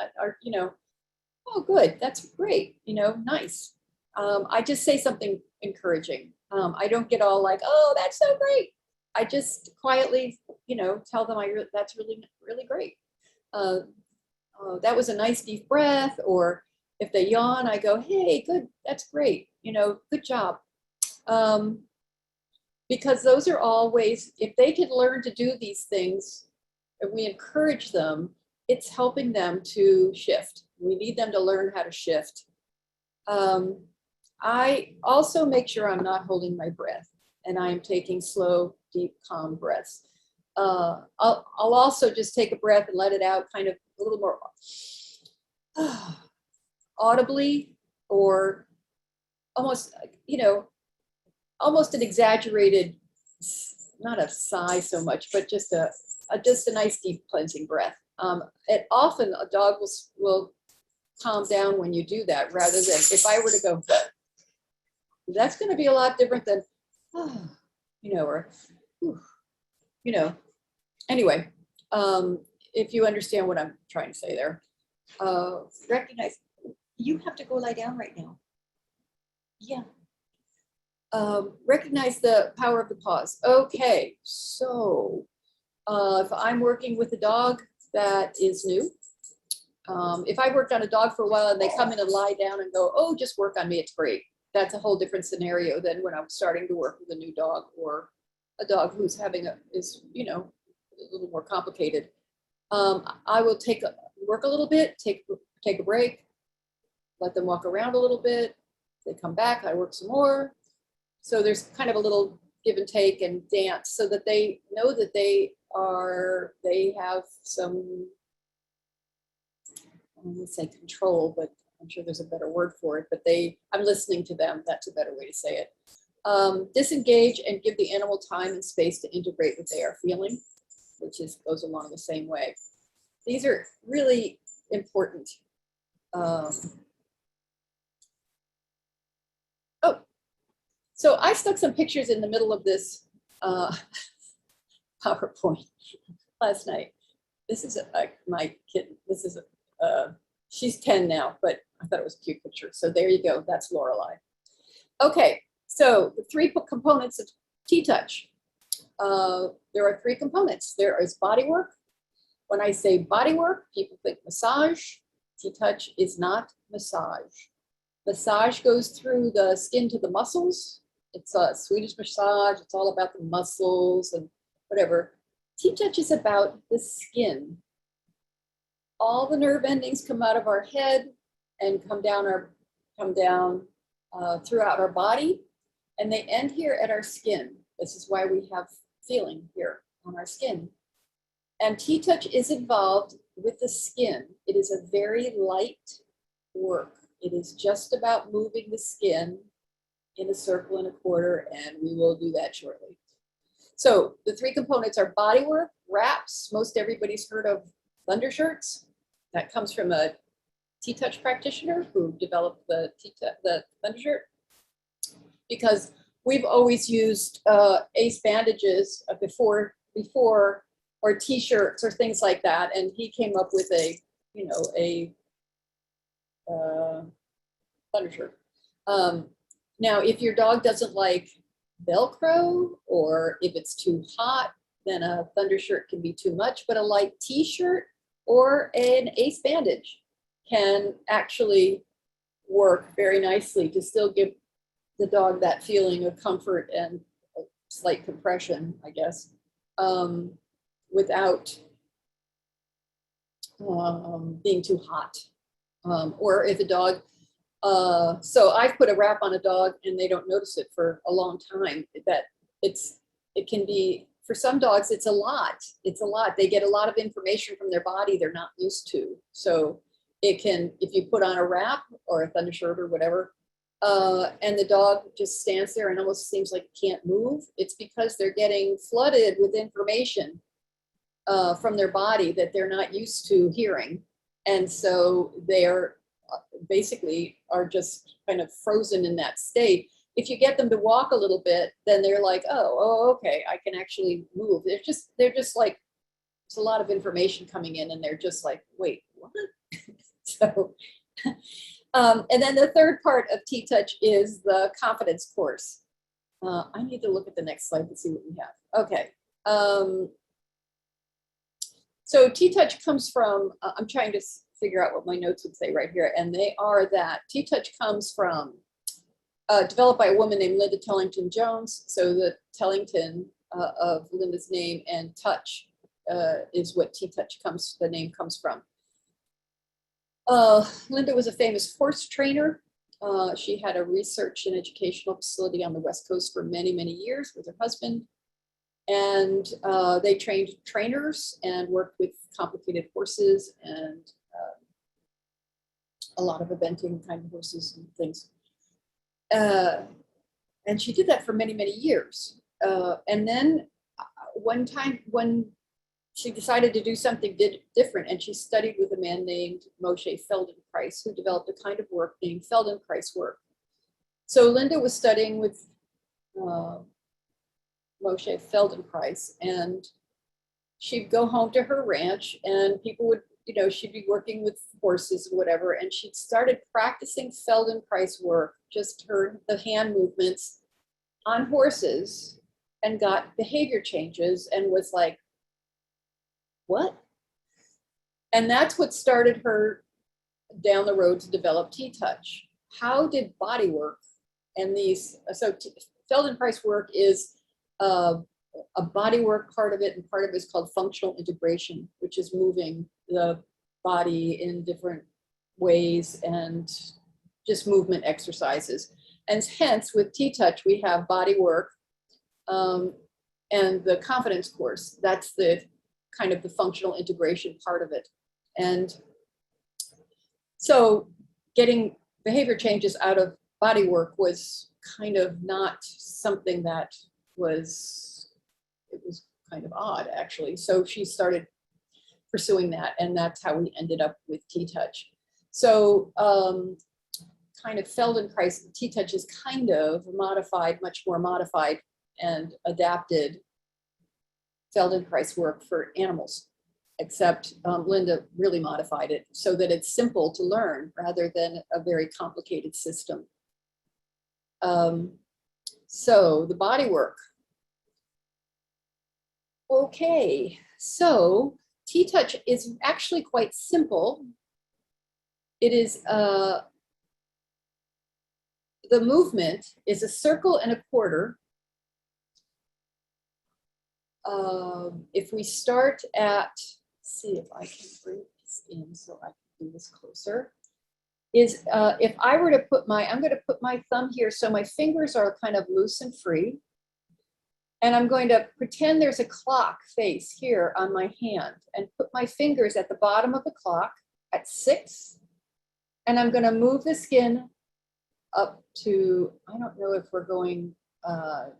Oh, good, that's great, nice. I just say something encouraging. I don't get all like, oh, that's so great. I just quietly, tell them that's really, really great. That was a nice deep breath. Or if they yawn, I go, hey, good, that's great. Good job. Because those are all ways, if they can learn to do these things, and we encourage them, it's helping them to shift. We need them to learn how to shift. I also make sure I'm not holding my breath and I'm taking slow, deep, calm breaths. I'll also just take a breath and let it out kind of a little more audibly, or almost, almost an exaggerated, not a sigh so much, but just a nice deep cleansing breath. And often a dog will calm down when you do that, rather than if I were to go, that's going to be a lot different than, or, anyway, if you understand what I'm trying to say there, recognize you have to go lie down right now. Yeah. Recognize the power of the pause. Okay, so if I'm working with a dog that is new, if I worked on a dog for a while and they come in and lie down and go, oh, just work on me, it's great. That's a whole different scenario than when I'm starting to work with a new dog, or a dog who's is a little more complicated. I will work a little bit, take a break, let them walk around a little bit. They come back, I work some more. So there's kind of a little give and take and dance, so that they know that they have some, I wouldn't say control, but I'm sure there's a better word for it, but I'm listening to them. That's a better way to say it. Disengage and give the animal time and space to integrate what they are feeling, which goes along the same way. These are really important. So I stuck some pictures in the middle of this PowerPoint last night. This is my kitten. This is she's 10 now, but I thought it was a cute picture. So there you go. That's Lorelei. Okay, so the 3 components of TTouch. There are 3 components. There is body work. When I say body work, people think massage. TTouch is not massage. Massage goes through the skin to the muscles. It's a Swedish massage. It's all about the muscles and whatever. TTouch is about the skin. All the nerve endings come out of our head and come down our come down throughout our body, and they end here at our skin. This is why we have feeling here on our skin. And TTouch is involved with the skin. It is a very light work. It is just about moving the skin in a circle and a quarter, and we will do that shortly. So the three components are body work, wraps. Most everybody's heard of thunder shirts. That comes from a TTouch practitioner who developed the thunder shirt, because we've always used ace bandages before, or t-shirts or things like that. And he came up with a thunder shirt. Now, if your dog doesn't like Velcro, or if it's too hot, then a thunder shirt can be too much, but a light t-shirt or an ace bandage can actually work very nicely to still give the dog that feeling of comfort and a slight compression, I guess, without being too hot. Or if a dog, so I've put a wrap on a dog and they don't notice it for a long time. It can be, for some dogs, it's a lot. It's a lot. They get a lot of information from their body they're not used to. So it can, if you put on a wrap or a thunder shirt or whatever, and the dog just stands there and almost seems like it can't move, it's because they're getting flooded with information from their body that they're not used to hearing. And so they're basically are just kind of frozen in that state. If you get them to walk a little bit, then they're like, oh, okay, I can actually move. They're just like, it's a lot of information coming in and they're just like, wait, what? So, and then the third part of TTouch is the confidence course. I need to look at the next slide to see what we have. Okay. So TTouch comes from, I'm trying to figure out what my notes would say right here. And they are that TTouch comes from, developed by a woman named Linda Tellington Jones. So the Tellington of Linda's name and touch is what TTouch the name comes from. Linda was a famous horse trainer. She had a research and educational facility on the West Coast for many, many years with her husband. And they trained trainers and worked with complicated horses and a lot of eventing kind of horses and things. And she did that for many, many years. And then one time when she decided to do something different, and she studied with a man named Moshe Feldenkrais, who developed a kind of work named Feldenkrais work. So Linda was studying with Moshe Feldenkrais, and she'd go home to her ranch and people would, she'd be working with horses or whatever, and she'd started practicing Feldenkrais work, just the hand movements on horses, and got behavior changes and was like, what? And that's what started her down the road to develop TTouch. How did body work and these, so Feldenkrais work is a body work part of it, and part of it is called functional integration, which is moving the body in different ways and just movement exercises. And hence with TTouch, we have body work and the confidence course. That's the kind of the functional integration part of it. And so getting behavior changes out of body work was kind of not something that it was kind of odd, actually. So she started pursuing that, and that's how we ended up with TTouch. So kind of Feldenkrais, TTouch is kind of modified, much more modified and adapted Feldenkrais work for animals, except Linda really modified it so that it's simple to learn rather than a very complicated system. So the body work. Okay, so TTouch is actually quite simple. It is, the movement is a circle and a quarter. If we start at, let's see if I can bring this in so I can do this closer. is if I were to put I'm going to put my thumb here so my fingers are kind of loose and free. And I'm going to pretend there's a clock face here on my hand and put my fingers at the bottom of the clock at 6. And I'm going to move the skin up to, I don't know if we're going,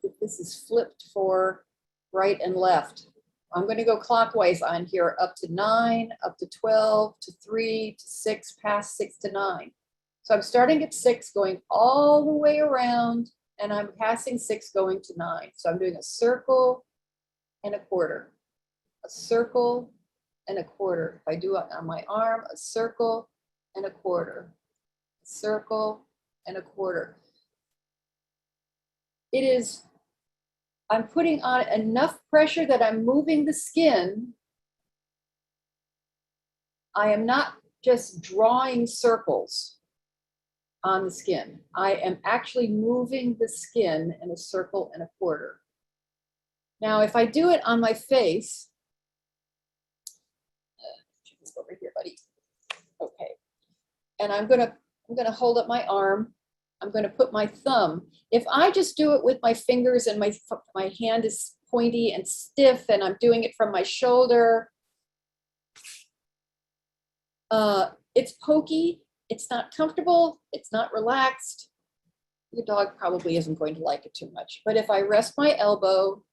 if this is flipped for right and left. I'm going to go clockwise on here up to 9, up to 12, to 3, to 6, past 6 to 9. So I'm starting at 6, going all the way around, and I'm passing 6, going to 9. So I'm doing a circle and a quarter, a circle and a quarter. If I do it on my arm, a circle and a quarter, a circle and a quarter. It is, I'm putting on enough pressure that I'm moving the skin. I am not just drawing circles on the skin. I am actually moving the skin in a circle and a quarter. Now, if I do it on my face, over here, buddy. Okay, and I'm gonna hold up my arm. I'm gonna put my thumb. If I just do it with my fingers and my hand is pointy and stiff, and I'm doing it from my shoulder, it's pokey. It's not comfortable. It's not relaxed. Your dog probably isn't going to like it too much. But if I rest my elbow,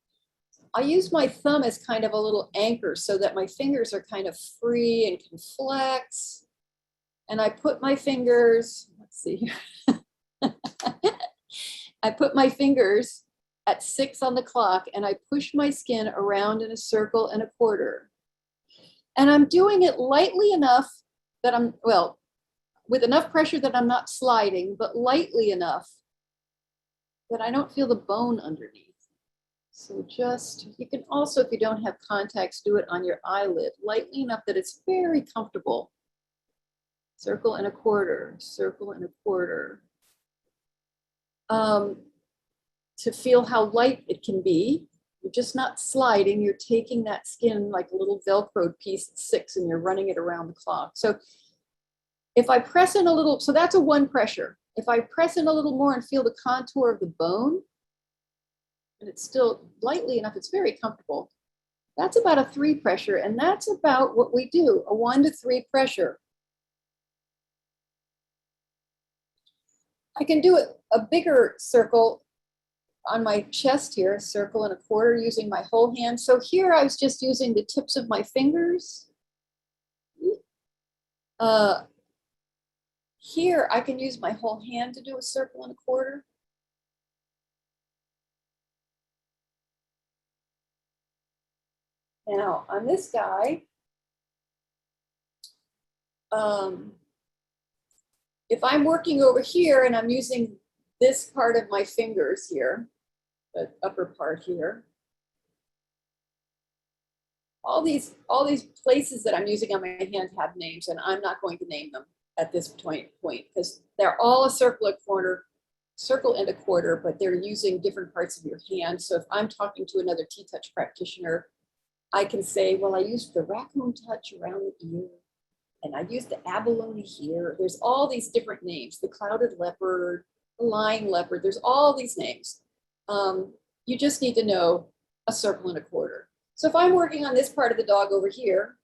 I use my thumb as kind of a little anchor so that my fingers are kind of free and can flex. And I put my fingers, let's see here. I put my fingers at 6 on the clock and I push my skin around in a circle and a quarter. And I'm doing it lightly enough that I'm, well, with enough pressure that I'm not sliding, but lightly enough that I don't feel the bone underneath. So just, you can also, if you don't have contacts, do it on your eyelid, lightly enough that it's very comfortable. Circle and a quarter, circle and a quarter. To feel how light it can be. You're just not sliding, you're taking that skin like a little Velcroed piece at 6 and you're running it around the clock. So if I press in a little, so that's a 1 pressure. If I press in a little more and feel the contour of the bone, and it's still lightly enough, it's very comfortable. That's about a 3 pressure, and that's about what we do, a 1 to 3 pressure. I can do a bigger circle on my chest here, a circle and a quarter using my whole hand. So here I was just using the tips of my fingers. Here I can use my whole hand to do a circle and a quarter. Now on this guy, if I'm working over here and I'm using this part of my fingers here, the upper part here, all these places that I'm using on my hand have names, and I'm not going to name them at this point because they're all a circle and a quarter, but they're using different parts of your hand. So if I'm talking to another TTouch practitioner, I can say, well, I used the raccoon touch around the ear, and I used the abalone here. There's all these different names, the clouded leopard, the lying leopard, there's all these names. You just need to know a circle and a quarter. So if I'm working on this part of the dog over here,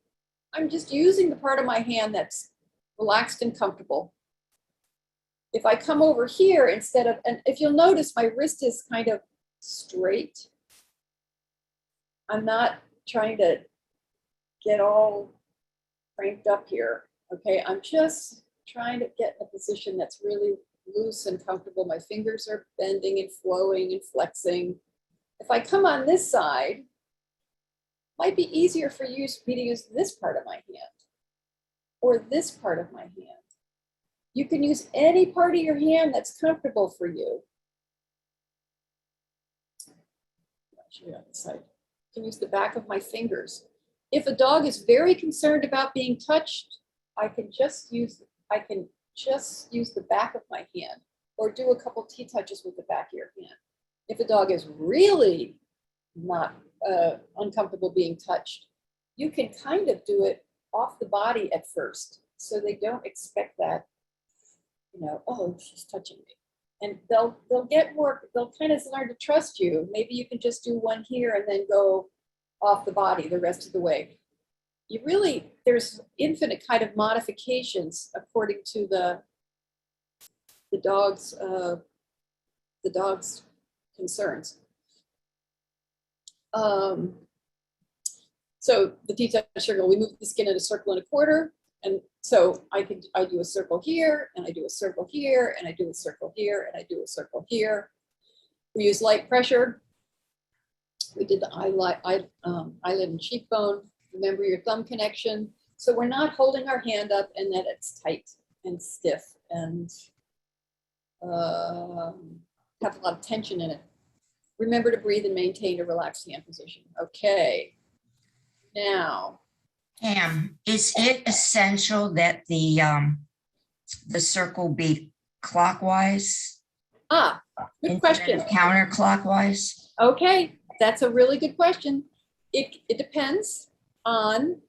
I'm just using the part of my hand that's relaxed and comfortable. If I come over here instead of, and if you'll notice my wrist is kind of straight. I'm not trying to get all cranked up here, okay? I'm just trying to get a position that's really loose and comfortable. My fingers are bending and flowing and flexing. If I come on this side, it might be easier for me to use this part of my hand or this part of my hand. You can use any part of your hand that's comfortable for you. I'll show you on this side. You can use the back of my fingers. If a dog is very concerned about being touched, I can just use the back of my hand or do a couple TTouches with the back of your hand. If a dog is really not uncomfortable being touched, you can kind of do it off the body at first so they don't expect that. you know, oh, she's touching me. And they'll get more, they'll kind of learn to trust you. Maybe you can just do one here and then go off the body the rest of the way. You really, there's infinite kind of modifications according to the dog's concerns. So the TTouch circle, we move the skin in a circle and a quarter. And so I do a circle here, and I do a circle here, and I do a circle here, and I do a circle here. We use light pressure. We did the eyelid and cheekbone. Remember your thumb connection. So we're not holding our hand up and then it's tight and stiff and have a lot of tension in it. Remember to breathe and maintain a relaxed hand position. Okay. Now, Pam, is it essential that the circle be clockwise? Good question. Counterclockwise? Okay, that's a really good question. It depends on,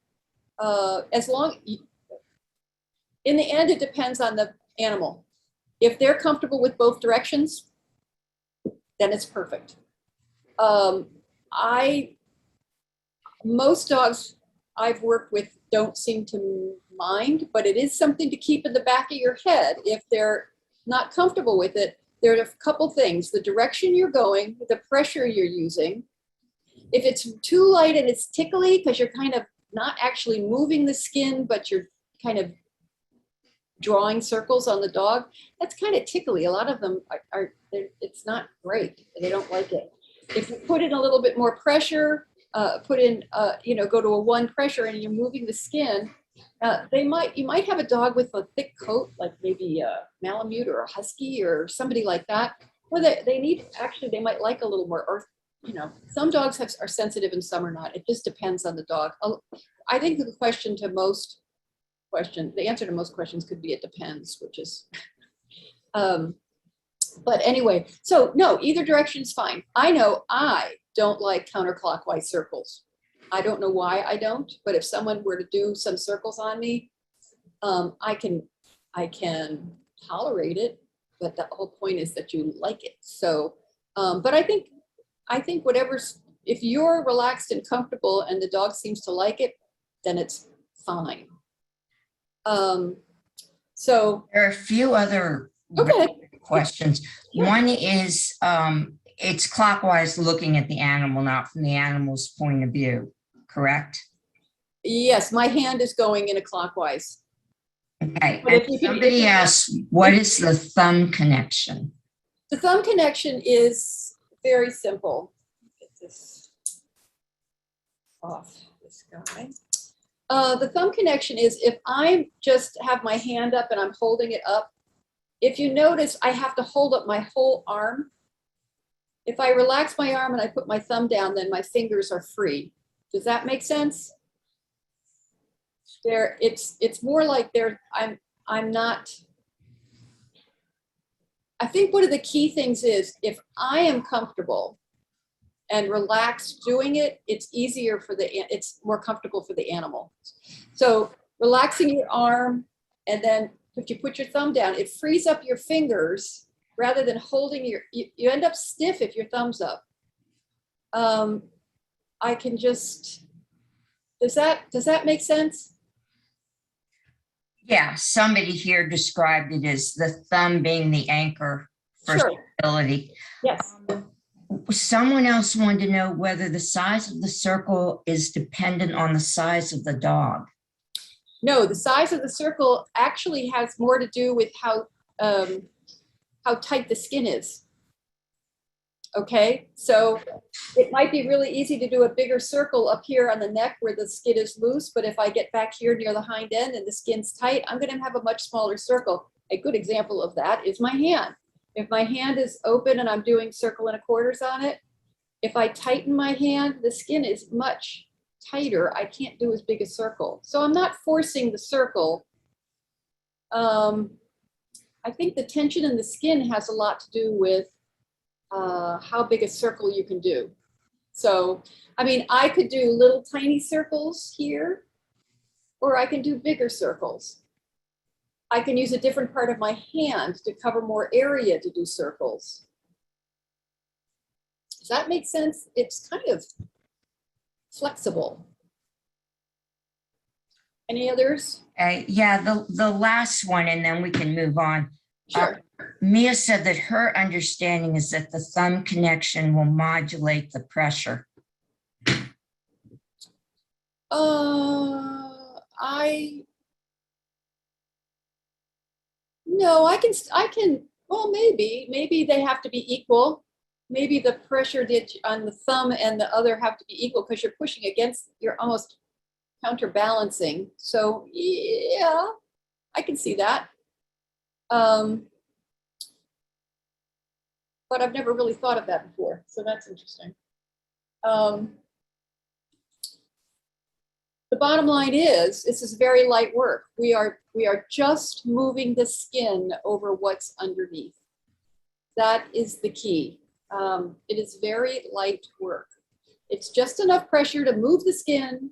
in the end, it depends on the animal. If they're comfortable with both directions, then it's perfect. Most dogs I've worked with don't seem to mind, but it is something to keep in the back of your head. If they're not comfortable with it, there are a couple things: the direction you're going, the pressure you're using. If it's too light and it's tickly because you're kind of not actually moving the skin, but you're kind of drawing circles on the dog, that's kind of tickly. A lot of them it's not great. They don't like it. If you put in a little bit more pressure, go to a 1 pressure and you're moving the skin, you might have a dog with a thick coat, like maybe a Malamute or a Husky or somebody like that, where they might like a little more earth. Some dogs are sensitive and some are not. It just depends on the dog. I think the answer to most questions could be it depends, which is, but anyway, so no, either direction is fine. I know I don't like counterclockwise circles. I don't know why I don't, but if someone were to do some circles on me, I can tolerate it, but the whole point is that you like it. So, but I think if you're relaxed and comfortable and the dog seems to like it, then it's fine. So there are a few other questions. One is, it's clockwise looking at the animal, not from the animal's point of view, correct? Yes, my hand is going in a clockwise. Okay, and somebody asked, what is the thumb connection? The thumb connection is very simple. Get this off this guy. The thumb connection is if I just have my hand up and I'm holding it up, if you notice, I have to hold up my whole arm. If I relax my arm and I put my thumb down, then my fingers are free. Does that make sense? It's more like I'm not. I think one of the key things is if I am comfortable and relaxed doing it, it's more comfortable for the animal. So relaxing your arm, and then if you put your thumb down, it frees up your fingers rather than holding you end up stiff if your thumb's up. I can just, does that make sense? Yeah, somebody here described it as the thumb being the anchor for stability. Yes. Someone else wanted to know whether the size of the circle is dependent on the size of the dog. No, the size of the circle actually has more to do with how tight the skin is. Okay, so it might be really easy to do a bigger circle up here on the neck where the skin is loose, but if I get back here near the hind end and the skin's tight, I'm going to have a much smaller circle. A good example of that is my hand. If my hand is open and I'm doing circle and a quarters on it, if I tighten my hand, the skin is much tighter. I can't do as big a circle. So I'm not forcing the circle. I think the tension in the skin has a lot to do with how big a circle you can do. So, I mean, I could do little tiny circles here, or I can do bigger circles. I can use a different part of my hand to cover more area to do circles. Does that make sense? It's kind of flexible. Any others? Yeah, the last one, and then we can move on. Sure. Mia said that her understanding is that the thumb connection will modulate the pressure. No, I can, well, maybe they have to be equal. Maybe the pressure on the thumb and the other have to be equal because you're pushing against, you're almost counterbalancing. So yeah, I can see that. But I've never really thought of that before. So that's interesting. The bottom line is, this is very light work. We are just moving the skin over what's underneath. That is the key. It is very light work. It's just enough pressure to move the skin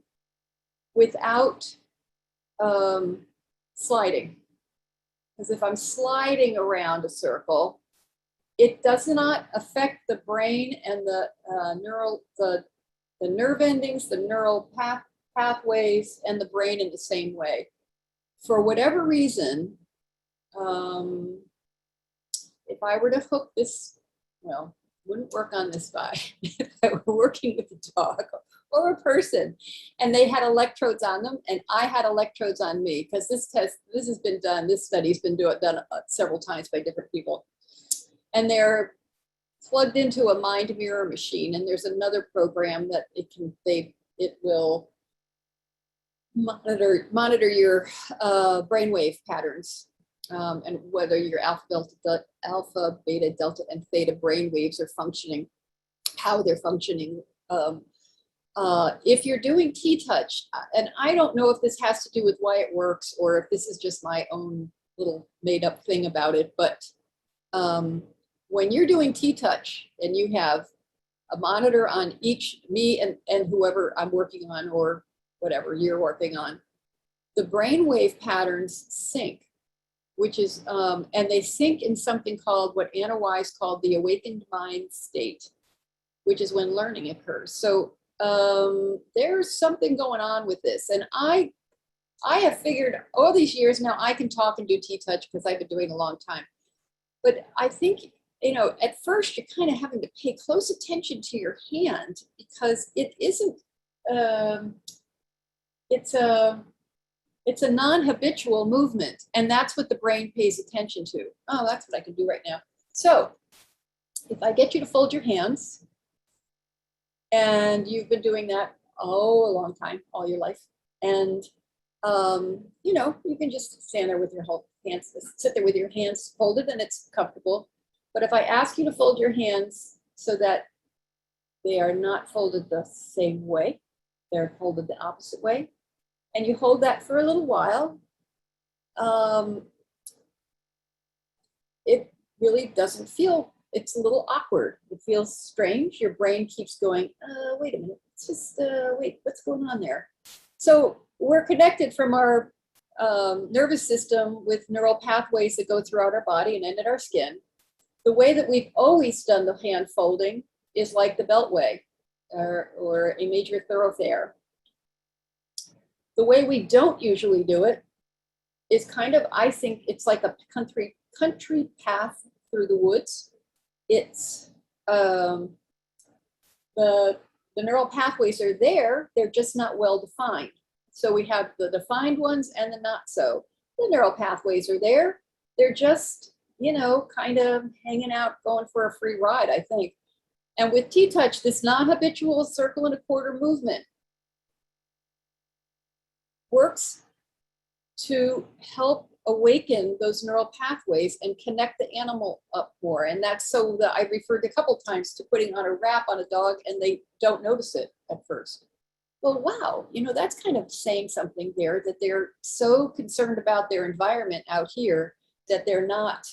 without sliding. Because if I'm sliding around a circle, it does not affect the brain and the nerve endings, the neural pathways, and the brain in the same way. For whatever reason, if I were to hook this, well, wouldn't work on this guy. If I were working with a dog or a person, and they had electrodes on them, and I had electrodes on me, because this has been done, this study's been done several times by different people, and they're plugged into a mind mirror machine, and there's another program that it will monitor your brainwave patterns, and whether your alpha, beta, delta, and theta brainwaves are functioning, how they're functioning. If you're doing TTouch, and I don't know if this has to do with why it works or if this is just my own little made up thing about it, but when you're doing TTouch and you have a monitor on each, me and whoever I'm working on, or whatever you're working on, the brainwave patterns sync, which is, and they sync in something called, what Anna Wise called, the awakened mind state, which is when learning occurs. So there's something going on with this. And I have figured all these years now I can talk and do TTouch because I've been doing it a long time. But I think, at first you're kind of having to pay close attention to your hand, because it isn't, it's a non-habitual movement, and that's what the brain pays attention to. Oh, that's what I can do right now. So if I get you to fold your hands, and you've been doing that a long time, all your life, and you can just stand there with your hands, sit there with your hands folded, and it's comfortable. But if I ask you to fold your hands so that they are not folded the same way, they're folded the opposite way, and you hold that for a little while, it really doesn't feel, it's a little awkward. It feels strange. Your brain keeps going, wait a minute, it's just, wait, what's going on there? So we're connected from our nervous system with neural pathways that go throughout our body and end at our skin. The way that we've always done the hand folding is like the Beltway or a major thoroughfare. The way we don't usually do it is kind of, I think it's like a country path through the woods. It's the neural pathways are there, they're just not well defined. So we have the defined ones and the not so. The neural pathways are there, they're just, kind of hanging out, going for a free ride, I think. And with TTouch, this non-habitual circle and a quarter movement works to help awaken those neural pathways and connect the animal up more. And that's so that I referred a couple times to putting on a wrap on a dog and they don't notice it at first. Well, wow, that's kind of saying something there, that they're so concerned about their environment out here that they're not,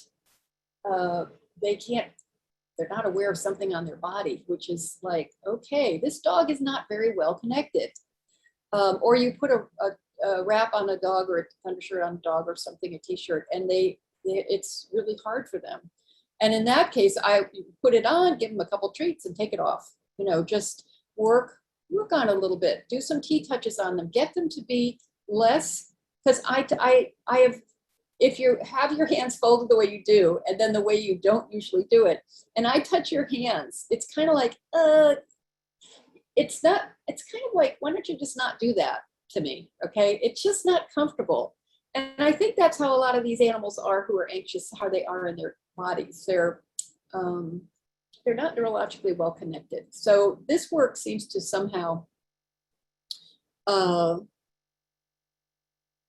they're not aware of something on their body, which is like, okay, this dog is not very well connected. Or you put wrap on a dog or a undershirt on a dog or something, a t-shirt, and it's really hard for them. And in that case, I put it on, give them a couple treats and take it off. You know, just work on a little bit, do some TTouches on them, get them to be less, because I have, if you have your hands folded the way you do, and then the way you don't usually do it, and I touch your hands, it's kind of like, it's kind of like, why don't you just not do that to me? Okay. It's just not comfortable. And I think that's how a lot of these animals are who are anxious, how they are in their bodies. They're not neurologically well connected. So this work seems to somehow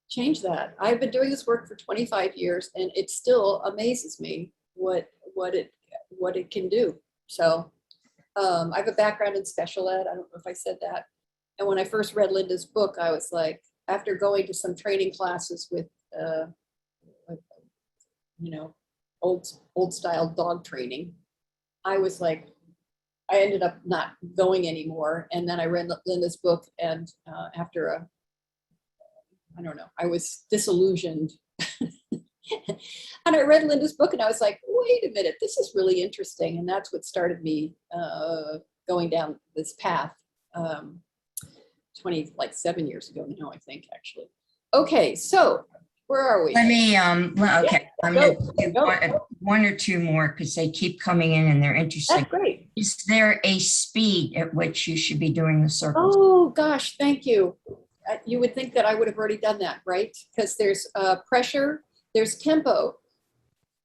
change that. I've been doing this work for 25 years, and it still amazes me what it can do. So I have a background in special ed. I don't know if I said that. And when I first read Linda's book, I was like, after going to some training classes with, you know, old style dog training, I was like, I ended up not going anymore. And then I read Linda's book, and after I don't know, I was disillusioned. And I read Linda's book, and I was like, wait a minute, this is really interesting. And that's what started me going down this path 7 years ago now, I think, actually. Okay, so where are we? Let me, okay, I'm go, gonna do one or two more because they keep coming in and they're interesting. That's great. Is there a speed at which you should be doing the circles? Oh gosh, thank you. You would think that I would have already done that, right? Because there's pressure, there's tempo.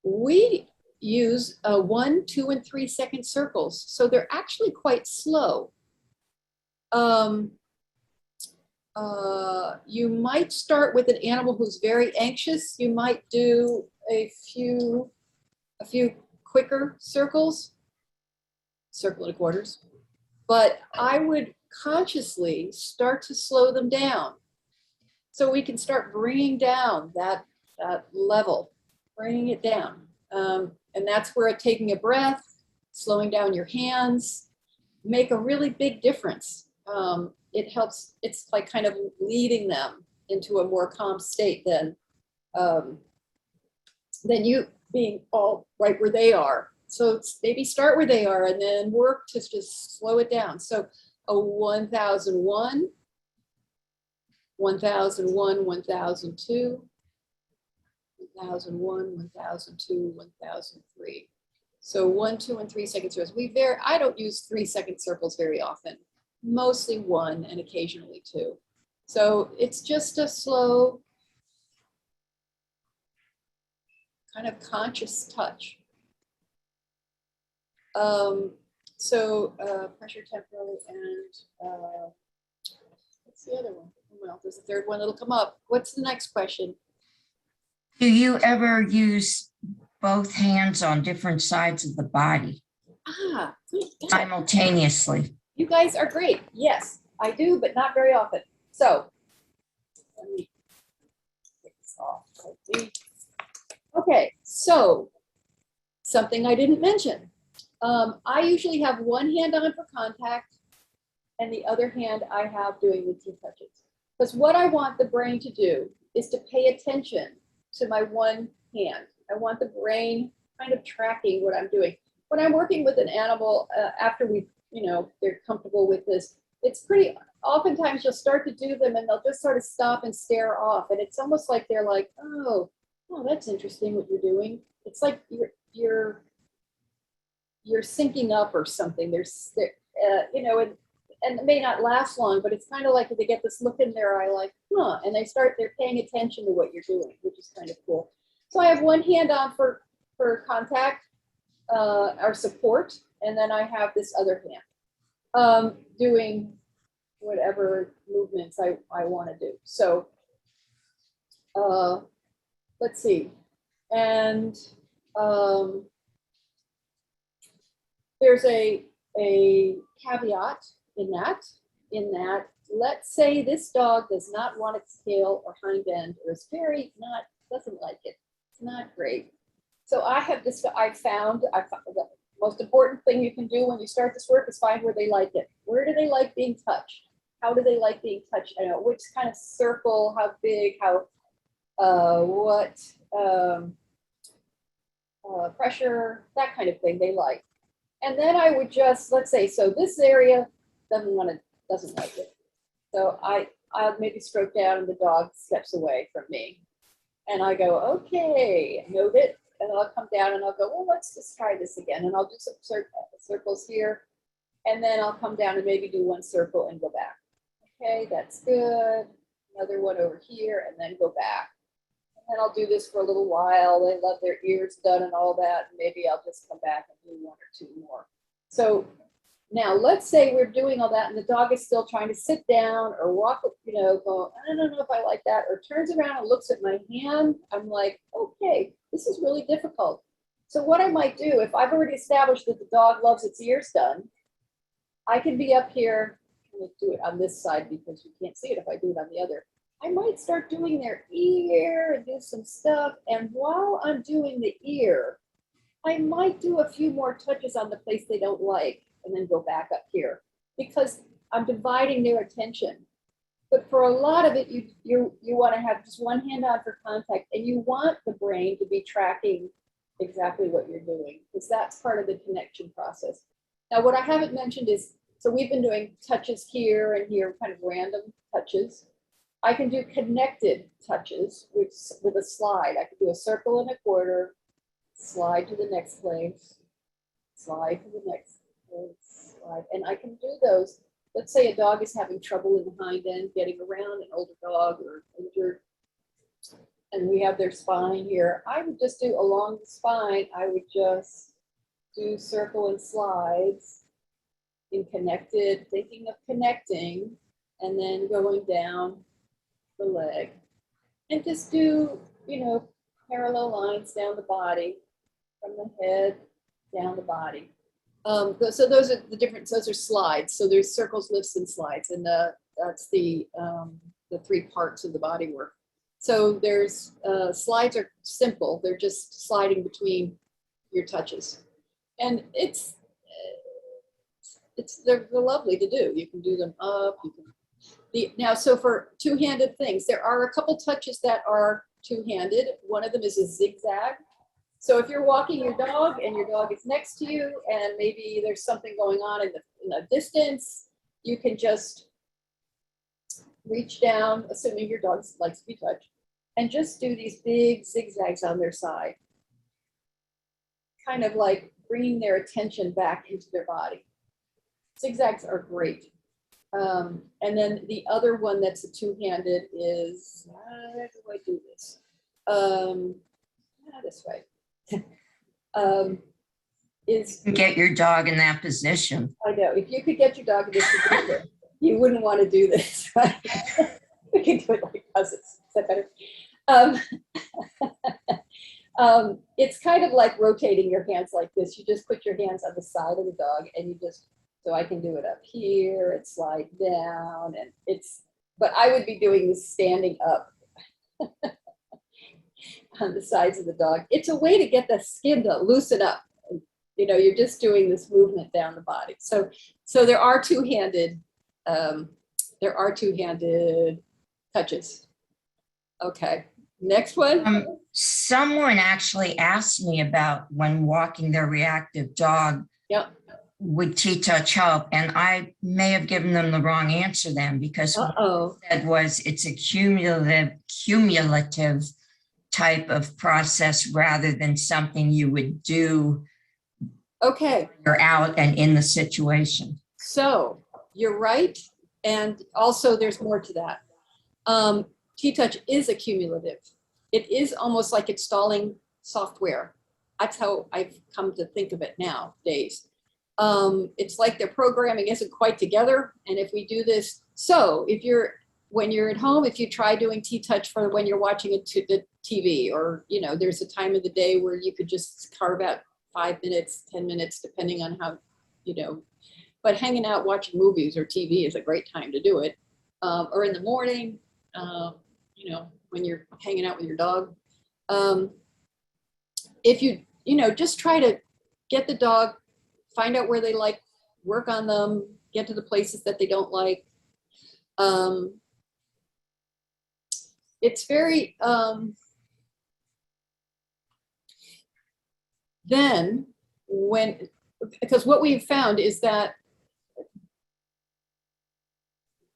We use 1, 2, and 3 second circles, so they're actually quite slow. You might start with an animal who's very anxious. You might do a few quicker circles, circle and quarters, but I would consciously start to slow them down so we can start bringing down that level, bringing it down. And that's where taking a breath, slowing down your hands, make a really big difference. It helps, it's like kind of leading them into a more calm state than you being all right where they are. So maybe start where they are and then work to just slow it down. So a 1001, 1001, 1002, 1001, 1002, 1003. So 1, 2, and 3 second circles. I don't use 3 second circles very often. Mostly 1 and occasionally 2. So it's just a slow, kind of conscious touch. Pressure, tempo, and what's the other one? Well, there's a third one that'll come up. What's the next question? Do you ever use both hands on different sides of the body simultaneously? You guys are great. Yes, I do, but not very often. So let me take this off. Okay, so something I didn't mention. I usually have one hand on for contact and the other hand I have doing the TTouches. Because what I want the brain to do is to pay attention to my one hand. I want the brain kind of tracking what I'm doing. When I'm working with an animal, after they're comfortable with this, it's pretty, oftentimes you'll start to do them and they'll just sort of stop and stare off. And it's almost like they're like, oh, that's interesting what you're doing. It's like you're syncing up or something. And it may not last long, but it's kind of like they get this look in their eye like, and they're paying attention to what you're doing, which is kind of cool. So I have one hand on for contact or support, and then I have this other hand doing whatever movements I want to do. So let's see. And there's a caveat in that, let's say this dog does not want its tail or hind end, or is doesn't like it. It's not great. So I found the most important thing you can do when you start this work is find where they like it. Where do they like being touched? how do they like being touched? I know which kind of circle, how big, how, what pressure, that kind of thing they like. And then I would just, let's say, so this area doesn't like it. So I'll maybe stroke down and the dog steps away from me. And I go, okay, note it. And I'll come down and I'll go, well, let's just try this again. And I'll do some circles here. And then I'll come down and maybe do one circle and go back. Okay, that's good. Another one over here and then go back. And then I'll do this for a little while. They love their ears done and all that. And maybe I'll just come back and do one or two more. So now let's say we're doing all that and the dog is still trying to sit down or walk, you know, go, I don't know if I like that, or turns around and looks at my hand. I'm like, okay, this is really difficult. So what I might do, if I've already established that the dog loves its ears done, I can be up here. Let's do it on this side because you can't see it if I do it on the other. I might start doing their ear and do some stuff. And while I'm doing the ear, I might do a few more touches on the place they don't like and then go back up here because I'm dividing their attention. But for a lot of it, you want to have just one hand on for contact and you want the brain to be tracking exactly what you're doing because that's part of the connection process. Now, what I haven't mentioned is, so we've been doing touches here and here, kind of random touches. I can do connected touches with a slide. I can do a circle and a quarter, slide to the next place, slide to the next place, slide. And I can do those. Let's say a dog is having trouble in the hind end, getting around, an older dog or injured, and we have their spine here. I would just do along the spine, I would just do circle and slides in connected, thinking of connecting, and then going down the leg. And just do, you know, parallel lines down the body, from the head down the body. So those are the different, those are slides. So there's circles, lifts, and slides. And that's the 3 parts of the body work. So there's, slides are simple. They're just sliding between your touches. And they're lovely to do. You can do them up. You can, now, so for two-handed things, there are a couple touches that are two-handed. One of them is a zigzag. So if you're walking your dog and your dog is next to you and maybe there's something going on in the distance, you can just reach down, assuming your dog likes to be touched, and just do these big zigzags on their side. Kind of like bringing their attention back into their body. Zigzags are great. And then the other one that's a two-handed is, how do I do this? This way. Is Get your dog in that position. I know, if you could get your dog in this position, you wouldn't want to do this, right? We can do it like cousins. Is that better? It's kind of like rotating your hands like this. You just put your hands on the side of the dog and you just, so I can do it up here and slide down, and but I would be doing this standing up on the sides of the dog. It's a way to get the skin to loosen up. You know, you're just doing this movement down the body. So there are two-handed touches. Okay, next one. Someone actually asked me about when walking their reactive dog. Yep. Would TTouch help? And I may have given them the wrong answer then, because what I said was it's a cumulative type of process rather than something you would do. Okay. You're out and in the situation. So you're right. And also there's more to that. TTouch is a cumulative. It is almost like installing software. That's how I've come to think of it nowadays. It's like their programming isn't quite together. And if we do this, so when you're at home, if you try doing TTouch for when you're watching the TV, or, you know, there's a time of the day where you could just carve out 5 minutes, 10 minutes, depending on how, you know, but hanging out watching movies or TV is a great time to do it. Or in the morning, you know, when you're hanging out with your dog. If you know, just try to get the dog, find out where they like, work on them, get to the places that they don't like. It's very, then because what we've found is that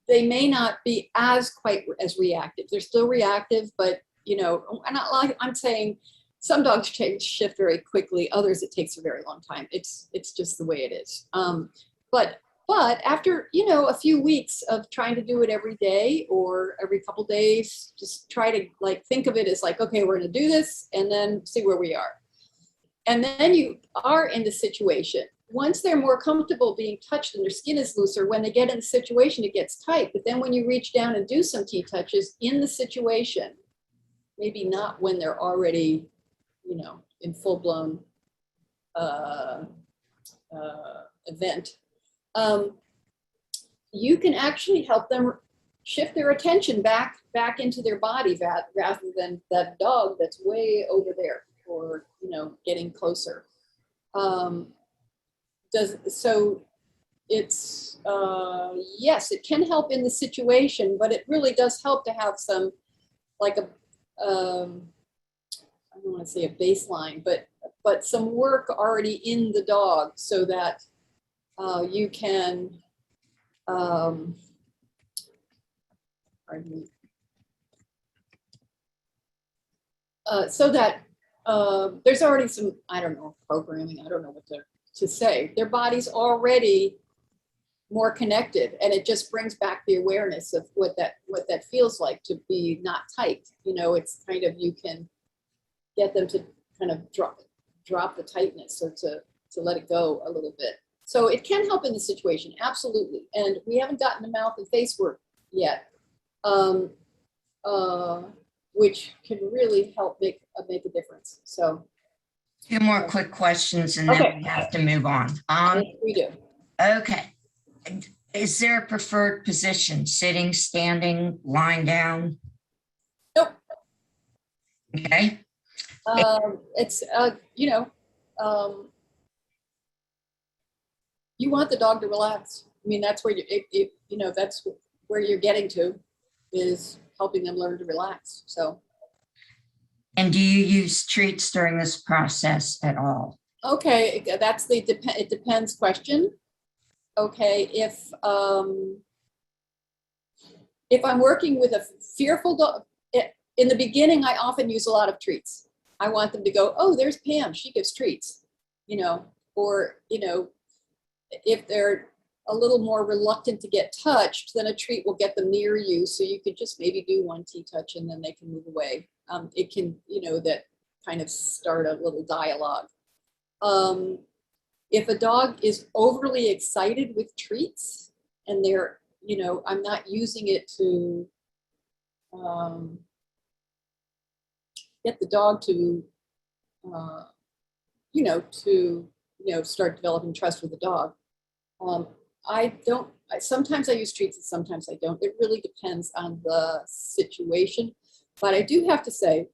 they may not be quite as reactive. They're still reactive, but I'm saying some dogs shift very quickly. Others, it takes a very long time. It's just the way it is. But after, a few weeks of trying to do it every day or every couple days, just try to think of it as okay, we're going to do this and then see where we are. And then you are in the situation. Once they're more comfortable being touched and their skin is looser, when they get in the situation, it gets tight. But then when you reach down and do some TTouches in the situation, maybe not when they're already, in full-blown event, you can actually help them shift their attention back into their body rather than that dog that's way over there or, getting closer. So it's, yes, it can help in the situation, but it really does help to have some, I don't want to say a baseline, but some work already in the dog so that you can, pardon me, so that there's already some, I don't know, programming, I don't know what to say. Their body's already more connected, and it just brings back the awareness of what that feels like to be not tight. It's kind of, you can get them to kind of drop the tightness or to let it go a little bit. So it can help in the situation, absolutely. And we haven't gotten the mouth and face work yet, which can really help make a difference. So. Two more quick questions and then we have to move on. Yes, we do. Okay. Is there a preferred position? Sitting, standing, lying down? Nope. Okay. It's, you want the dog to relax. I mean, that's where that's where you're getting to, is helping them learn to relax. So. And do you use treats during this process at all? Okay, that's the it depends question. Okay, if I'm working with a fearful dog, in the beginning, I often use a lot of treats. I want them to go, oh, there's Pam, she gives treats, or, if they're a little more reluctant to get touched, then a treat will get them near you. So you could just maybe do one TTouch and then they can move away. It can, that kind of start a little dialogue. If a dog is overly excited with treats and they're, I'm not using it to get the dog to, start developing trust with the dog. Sometimes I use treats and sometimes I don't. It really depends on the situation. But I do have to say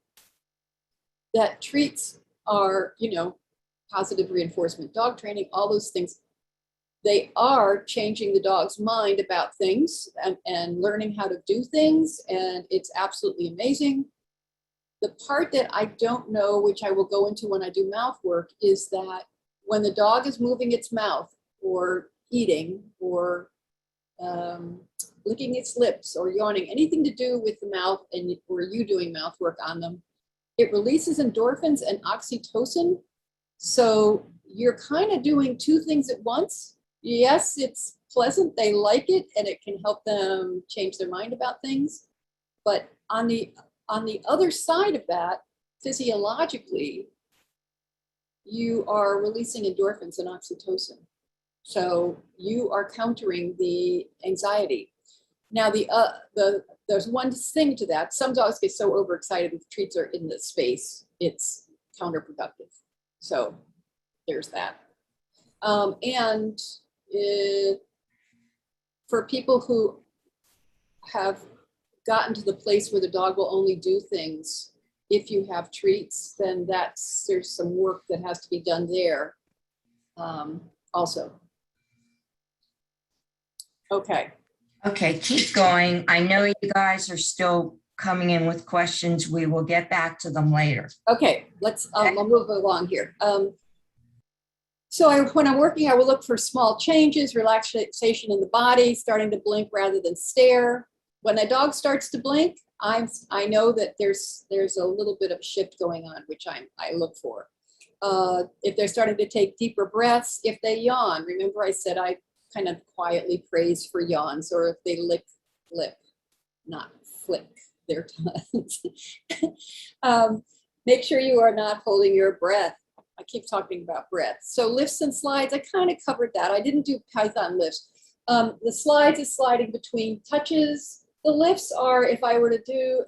that treats are, positive reinforcement, dog training, all those things. They are changing the dog's mind about things and learning how to do things. And it's absolutely amazing. The part that I don't know, which I will go into when I do mouth work, is that when the dog is moving its mouth or eating or licking its lips or yawning, anything to do with the mouth, or you doing mouth work on them, it releases endorphins and oxytocin. So you're kind of doing two things at once. Yes, it's pleasant, they like it, and it can help them change their mind about things. But on the other side of that, physiologically, you are releasing endorphins and oxytocin. So you are countering the anxiety. Now, there's one thing to that. Some dogs get so overexcited if treats are in the space, it's counterproductive. So there's that. For people who have gotten to the place where the dog will only do things if you have treats, then there's some work that has to be done there also. Okay. Okay, keep going. I know you guys are still coming in with questions. We will get back to them later. Okay, I'll move along here. So when I'm working, I will look for small changes, relaxation in the body, starting to blink rather than stare. When a dog starts to blink, I know that there's a little bit of a shift going on, which I look for. If they're starting to take deeper breaths, if they yawn, remember I said I kind of quietly praise for yawns, or if they lip, not flick their tongues. Make sure you are not holding your breath. I keep talking about breath. So lifts and slides, I kind of covered that. I didn't do Python lifts. The slides is sliding between touches. The lifts are if I were to do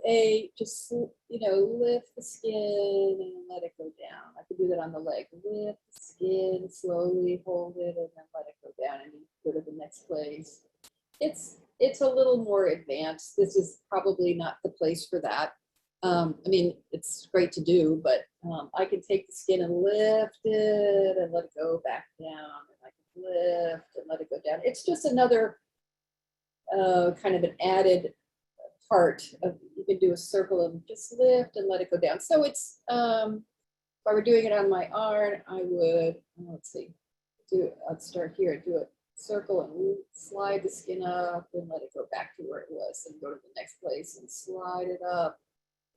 just, lift the skin and let it go down. I could do that on the leg. Lift the skin, slowly hold it, and then let it go down and go to the next place. It's a little more advanced. This is probably not the place for that. I mean, it's great to do, but I can take the skin and lift it and let it go back down. And I can lift and let it go down. It's just another kind of an added part of, you can do a circle and just lift and let it go down. So it's, if I were doing it on my arm, I would, let's see, I'd start here, do a circle and slide the skin up and let it go back to where it was and go to the next place and slide it up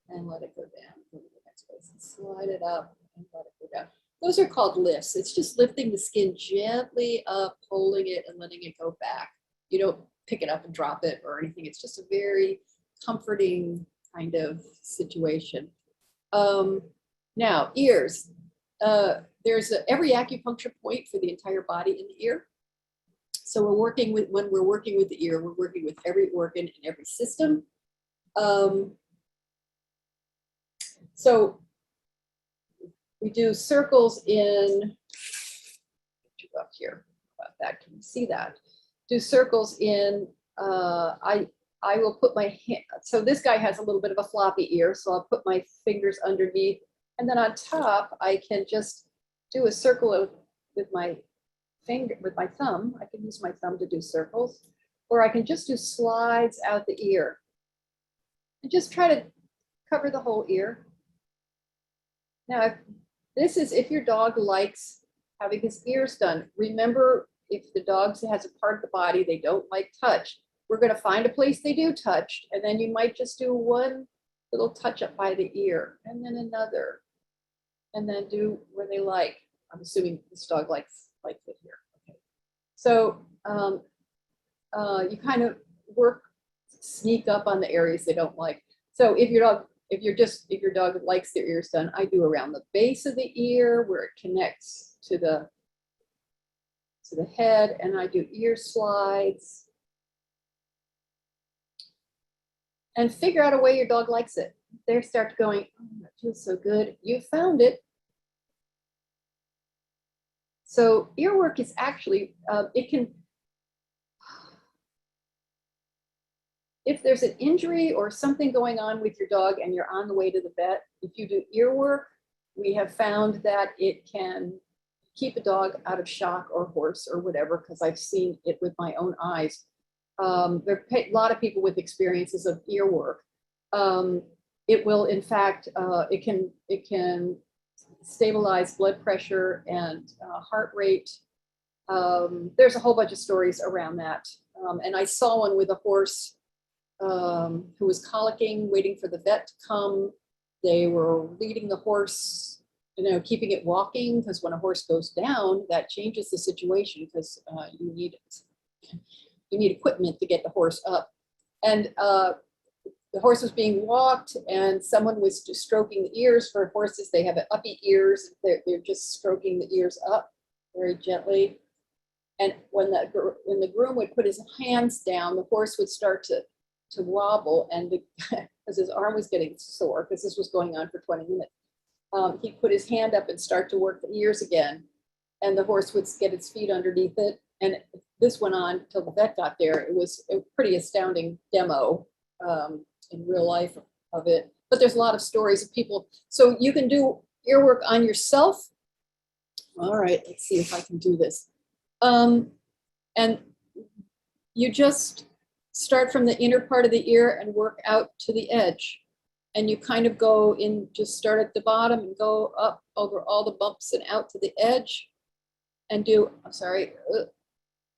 and let it go down, go to the next place and slide it up and let it go down. Those are called lifts. It's just lifting the skin gently up, holding it and letting it go back. You don't pick it up and drop it or anything. It's just a very comforting kind of situation. Now, ears. There's every acupuncture point for the entire body in the ear. So when we're working with the ear, we're working with every organ and every system. So we do circles in, up here, about that, can you see that? Do circles in, I will put my hand, so this guy has a little bit of a floppy ear, so I'll put my fingers underneath, and then on top, I can just do a circle with my finger, with my thumb. I can use my thumb to do circles, or I can just do slides out the ear. And just try to cover the whole ear. Now, if your dog likes having his ears done, remember, if the dog has a part of the body they don't like touch, we're going to find a place they do touch, and then you might just do one little touch up by the ear, and then another, and then do where they like. I'm assuming this dog likes it here. Okay. So you kind of sneak up on the areas they don't like. So if your dog likes their ears done, I do around the base of the ear where it connects to the head, and I do ear slides. And figure out a way your dog likes it. They start going, oh, that feels so good. You found it. So ear work is actually, if there's an injury or something going on with your dog and you're on the way to the vet, if you do ear work, we have found that it can keep a dog out of shock or hoarse or whatever, because I've seen it with my own eyes. There are a lot of people with experiences of ear work. It will, in fact, it can stabilize blood pressure and heart rate. There's a whole bunch of stories around that. And I saw one with a horse who was colicking, waiting for the vet to come. They were leading the horse, keeping it walking, because when a horse goes down, that changes the situation, because you need equipment to get the horse up. And the horse was being walked, and someone was just stroking the ears. For horses, they have uppy ears. They're just stroking the ears up very gently. And when the groom would put his hands down, the horse would start to wobble, and because his arm was getting sore, because this was going on for 20 minutes, he'd put his hand up and start to work the ears again, and the horse would get its feet underneath it. And this went on till the vet got there. It was a pretty astounding demo in real life of it. But there's a lot of stories of people. So you can do ear work on yourself. All right, let's see if I can do this. And you just start from the inner part of the ear and work out to the edge. And you kind of go in, just start at the bottom and go up over all the bumps and out to the edge and do, I'm sorry,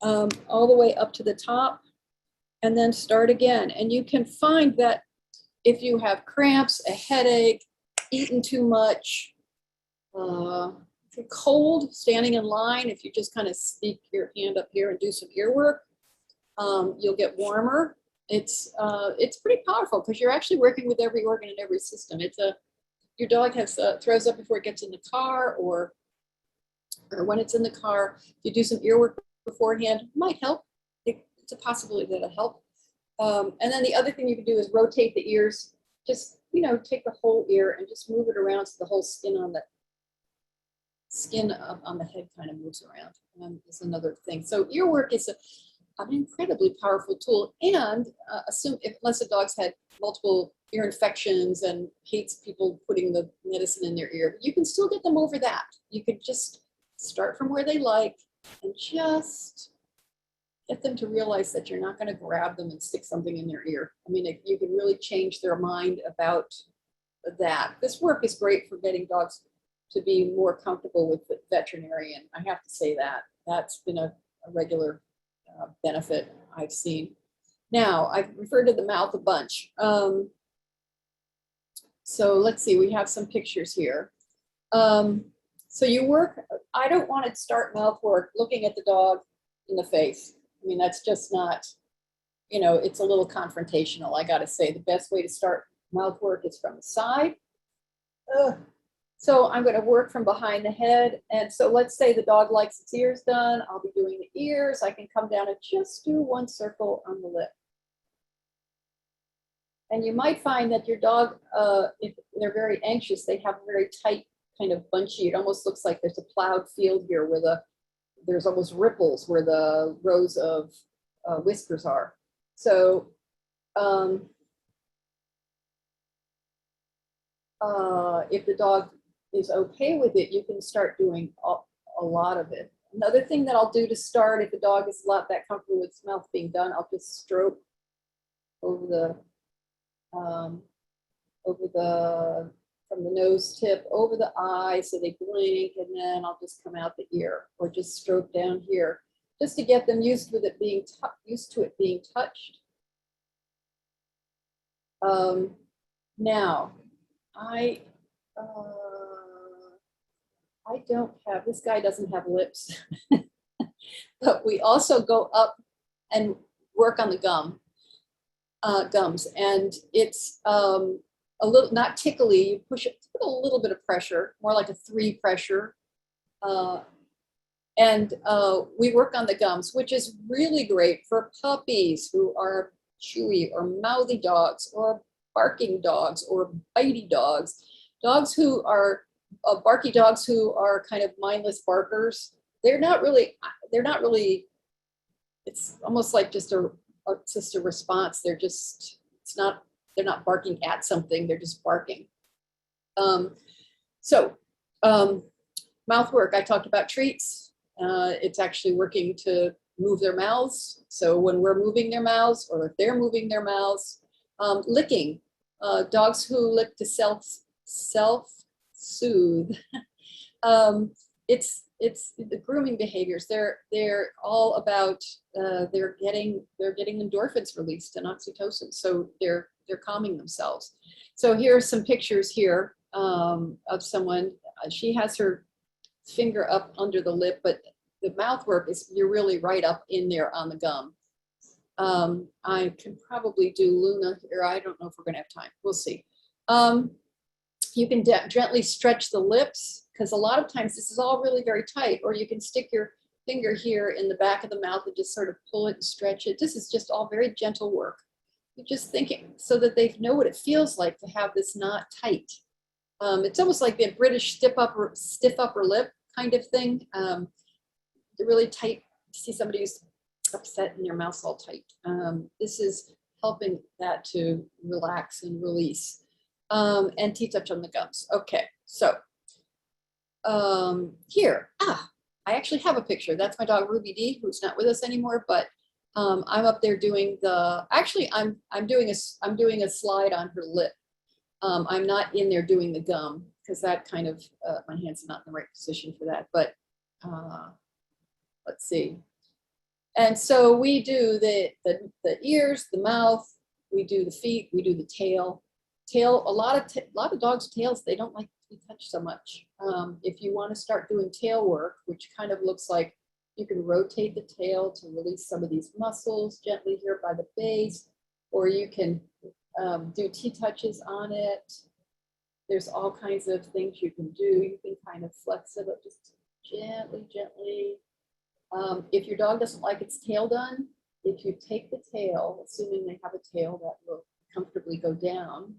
all the way up to the top, and then start again. And you can find that if you have cramps, a headache, eaten too much, if you're cold, standing in line, if you just kind of sneak your hand up here and do some ear work, you'll get warmer. It's pretty powerful because you're actually working with every organ and every system. Your dog has throws up before it gets in the car, or when it's in the car. If you do some ear work beforehand, it might help. It's a possibility that it'll help. And then the other thing you can do is rotate the ears. Just, take the whole ear and just move it around so the whole skin on the head kind of moves around. Is another thing. So ear work is an incredibly powerful tool. And unless a dog's had multiple ear infections and hates people putting the medicine in their ear, you can still get them over that. You could just start from where they like and just get them to realize that you're not going to grab them and stick something in their ear. I mean, you can really change their mind about that. This work is great for getting dogs to be more comfortable with the veterinarian. I have to say that's been a regular benefit I've seen. Now, I've referred to the mouth a bunch. So let's see, we have some pictures here. So you work, I don't want to start mouth work looking at the dog in the face. I mean, that's just not, it's a little confrontational, I gotta say. The best way to start mouth work is from the side. So I'm gonna work from behind the head. And so let's say the dog likes its ears done. I'll be doing the ears. I can come down and just do one circle on the lip. And you might find that your dog, if they're very anxious, they have a very tight kind of bunchy, it almost looks like there's a plowed field here where there's almost ripples where the rows of whiskers are. So if the dog is okay with it, you can start doing a lot of it. Another thing that I'll do to start, if the dog is not that comfortable with its mouth being done, I'll just stroke over from the nose tip over the eye so they blink, and then I'll just come out the ear or just stroke down here just to get them used to it being touched. Now, I don't have, this guy doesn't have lips, but we also go up and work on the gums, and it's a little, not tickly, you push it, put a little bit of pressure, more like a 3 pressure. And we work on the gums, which is really great for puppies who are chewy or mouthy dogs or barking dogs or bitey dogs. Dogs who are barky dogs who are kind of mindless barkers. They're not really, it's almost like just a response. They're just, they're not barking at something, they're just barking. Mouth work, I talked about treats. It's actually working to move their mouths. So when we're moving their mouths, or if they're moving their mouths, licking. Dogs who lick to self-soothe. It's the grooming behaviors. They're all about they're getting endorphins released and oxytocin. So they're calming themselves. So here are some pictures here of someone. She has her finger up under the lip, but the mouth work is, you're really right up in there on the gum. I can probably do Luna here. I don't know if we're gonna have time. We'll see. You can gently stretch the lips, because a lot of times this is all really very tight, or you can stick your finger here in the back of the mouth and just sort of pull it and stretch it. This is just all very gentle work. You're just thinking so that they know what it feels like to have this knot tight. It's almost like the British stiff upper lip kind of thing. They're really tight. You see somebody who's upset and their mouth's all tight. This is helping that to relax and release. And TTouch on the gums. Okay, so here, I actually have a picture. That's my dog Ruby D, who's not with us anymore, but I'm up there doing actually I'm doing a slide on her lip. I'm not in there doing the gum because that kind of, my hand's not in the right position for that, but let's see. And so we do the ears, the mouth, we do the feet, we do the tail. A lot of dogs' tails, they don't like to be touched so much. If you want to start doing tail work, which kind of looks like you can rotate the tail to release some of these muscles gently here by the base, or you can do TTouches on it. There's all kinds of things you can do. You can kind of flex it up just gently. If your dog doesn't like its tail done, if you take the tail, assuming they have a tail that will comfortably go down,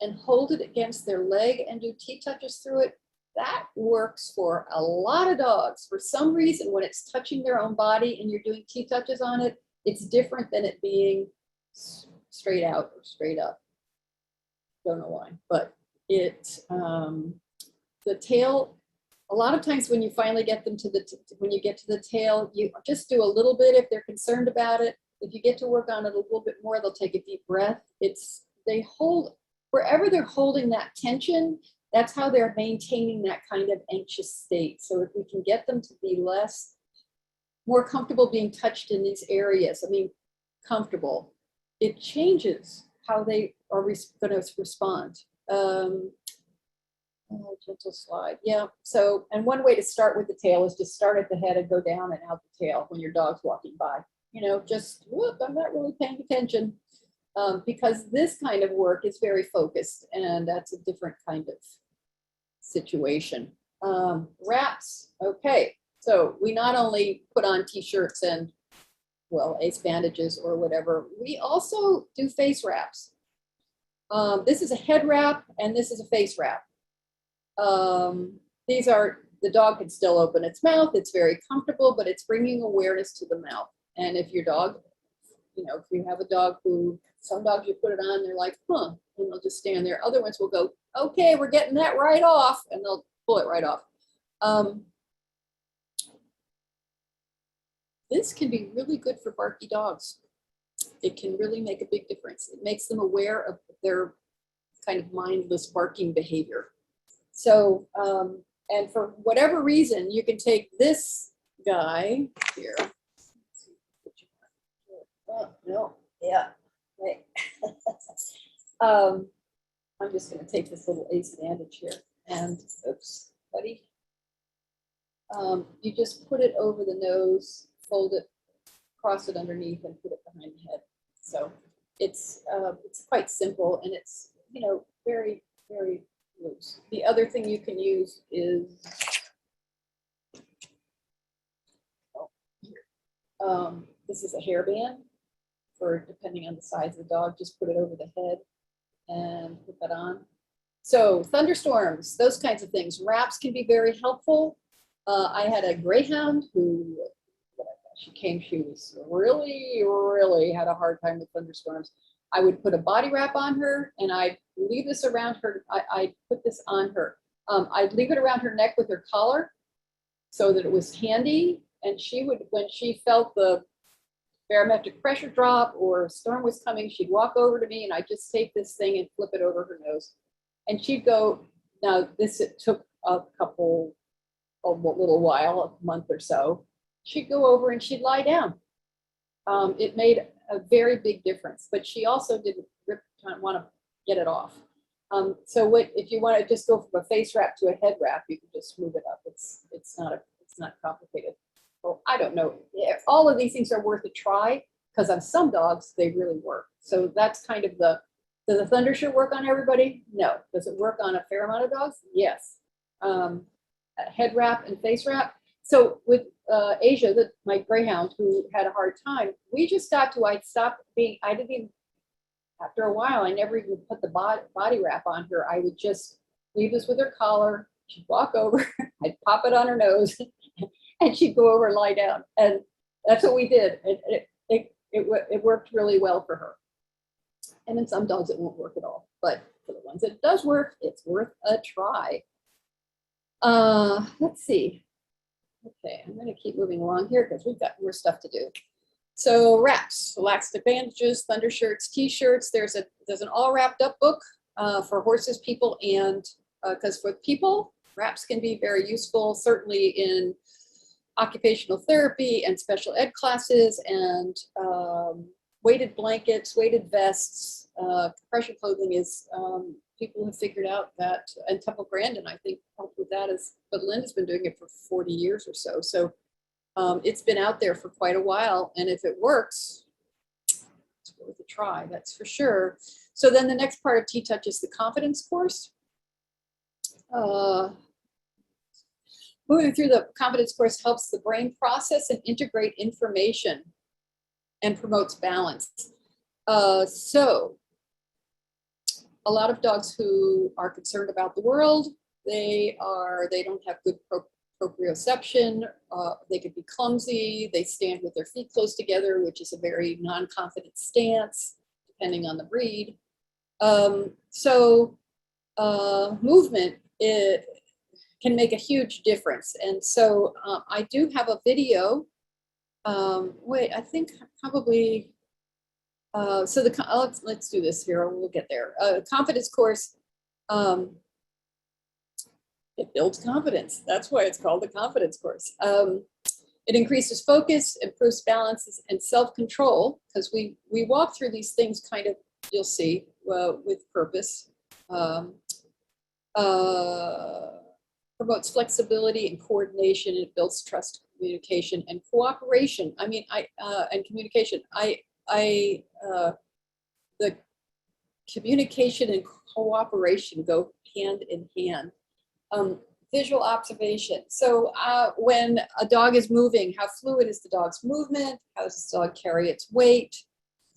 and hold it against their leg and do TTouches through it, that works for a lot of dogs. For some reason, when it's touching their own body and you're doing TTouches on it, it's different than it being straight out or straight up. Don't know why, but the tail, a lot of times when you finally get them to when you get to the tail, you just do a little bit if they're concerned about it. If you get to work on it a little bit more, they'll take a deep breath. They hold, wherever they're holding that tension, that's how they're maintaining that kind of anxious state. So if we can get them to be more comfortable being touched in these areas, I mean, comfortable, it changes how they are going to respond. Gentle slide, yeah. So, and one way to start with the tail is just start at the head and go down and out the tail when your dog's walking by. You know, just, whoop, I'm not really paying attention. Because this kind of work is very focused, and that's a different kind of situation. Wraps, okay. So we not only put on t-shirts and, well, ace bandages or whatever, we also do face wraps. This is a head wrap and this is a face wrap. These are, the dog can still open its mouth. It's very comfortable, but it's bringing awareness to the mouth. And if your dog, you know, if you have a dog who, some dogs you put it on, they're like, huh, and they'll just stand there. Other ones will go, okay, we're getting that right off, and they'll pull it right off. This can be really good for barky dogs. It can really make a big difference. It makes them aware of their kind of mindless barking behavior. So, and for whatever reason, you can take this guy here. Oh, no, yeah, right. I'm just going to take this little ace bandage here and, oops, buddy. You just put it over the nose, fold it, cross it underneath, and put it behind the head. So it's quite simple, and it's, you know, very, very loose. The other thing you can use is, this is a hairband for, depending on the size of the dog, just put it over the head and put that on. So thunderstorms, those kinds of things. Wraps can be very helpful. I had a greyhound who, she was really, really had a hard time with thunderstorms. I would put a body wrap on her, and I'd leave this around her. I'd put this on her. I'd leave it around her neck with her collar so that it was handy. And she would, when she felt the barometric pressure drop or a storm was coming, she'd walk over to me, and I'd just take this thing and flip it over her nose. And she'd go, now this, it took a little while, a month or so. She'd go over and she'd lie down. It made a very big difference, but she also didn't want to get it off. So if you want to just go from a face wrap to a head wrap, you can just move it up. It's not complicated. Well, I don't know. All of these things are worth a try, because on some dogs they really work. So that's kind of does the thunder shirt work on everybody? No. Does it work on a fair amount of dogs? Yes. Head wrap and face wrap. So with Asia, my greyhound, who had a hard time, we just got to, I didn't even, after a while, I never even put the body wrap on her. I would just leave this with her collar. She'd walk over, I'd pop it on her nose, and she'd go over and lie down. And that's what we did. It worked really well for her. And in some dogs, it won't work at all. But for the ones that does work, it's worth a try. Let's see. Okay, I'm going to keep moving along here because we've got more stuff to do. So wraps, laxative bandages, thunder shirts, t-shirts. There's an all wrapped up book for horses, people, and because for people, wraps can be very useful, certainly in occupational therapy and special ed classes, and weighted blankets, weighted vests, compression clothing is, people have figured out that, and Temple Grandin, I think, helped with that, but Linda's been doing it for 40 years or so. So it's been out there for quite a while, and if it works, it's worth a try, that's for sure. So then the next part of TTouch is the confidence course. Moving through the confidence course helps the brain process and integrate information and promotes balance. So a lot of dogs who are concerned about the world, they don't have good proprioception, they could be clumsy, they stand with their feet close together, which is a very non-confident stance, depending on the breed. Movement can make a huge difference. And so I do have a video. Wait, I think probably, let's do this here, we'll get there. Confidence course, it builds confidence. That's why it's called the confidence course. It increases focus, improves balance and self-control, because we walk through these things kind of, you'll see, with purpose. Promotes flexibility and coordination. It builds trust, communication, and cooperation. I mean, and communication. The communication and cooperation go hand in hand. Visual observation. So when a dog is moving, how fluid is the dog's movement? How does the dog carry its weight?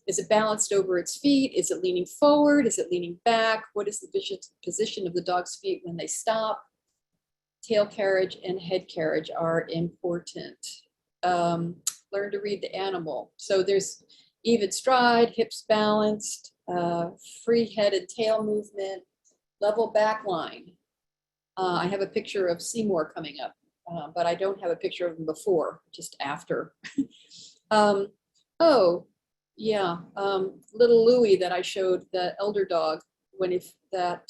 Is it balanced over its feet? Is it leaning forward? Is it leaning back? What is the position of the dog's feet when they stop? Tail carriage and head carriage are important. Learn to read the animal. So there's even stride, hips balanced, free head and tail movement, level back line. I have a picture of Seymour coming up, but I don't have a picture of him before, just after. Oh, yeah, little Louie that I showed, the elder dog, when his back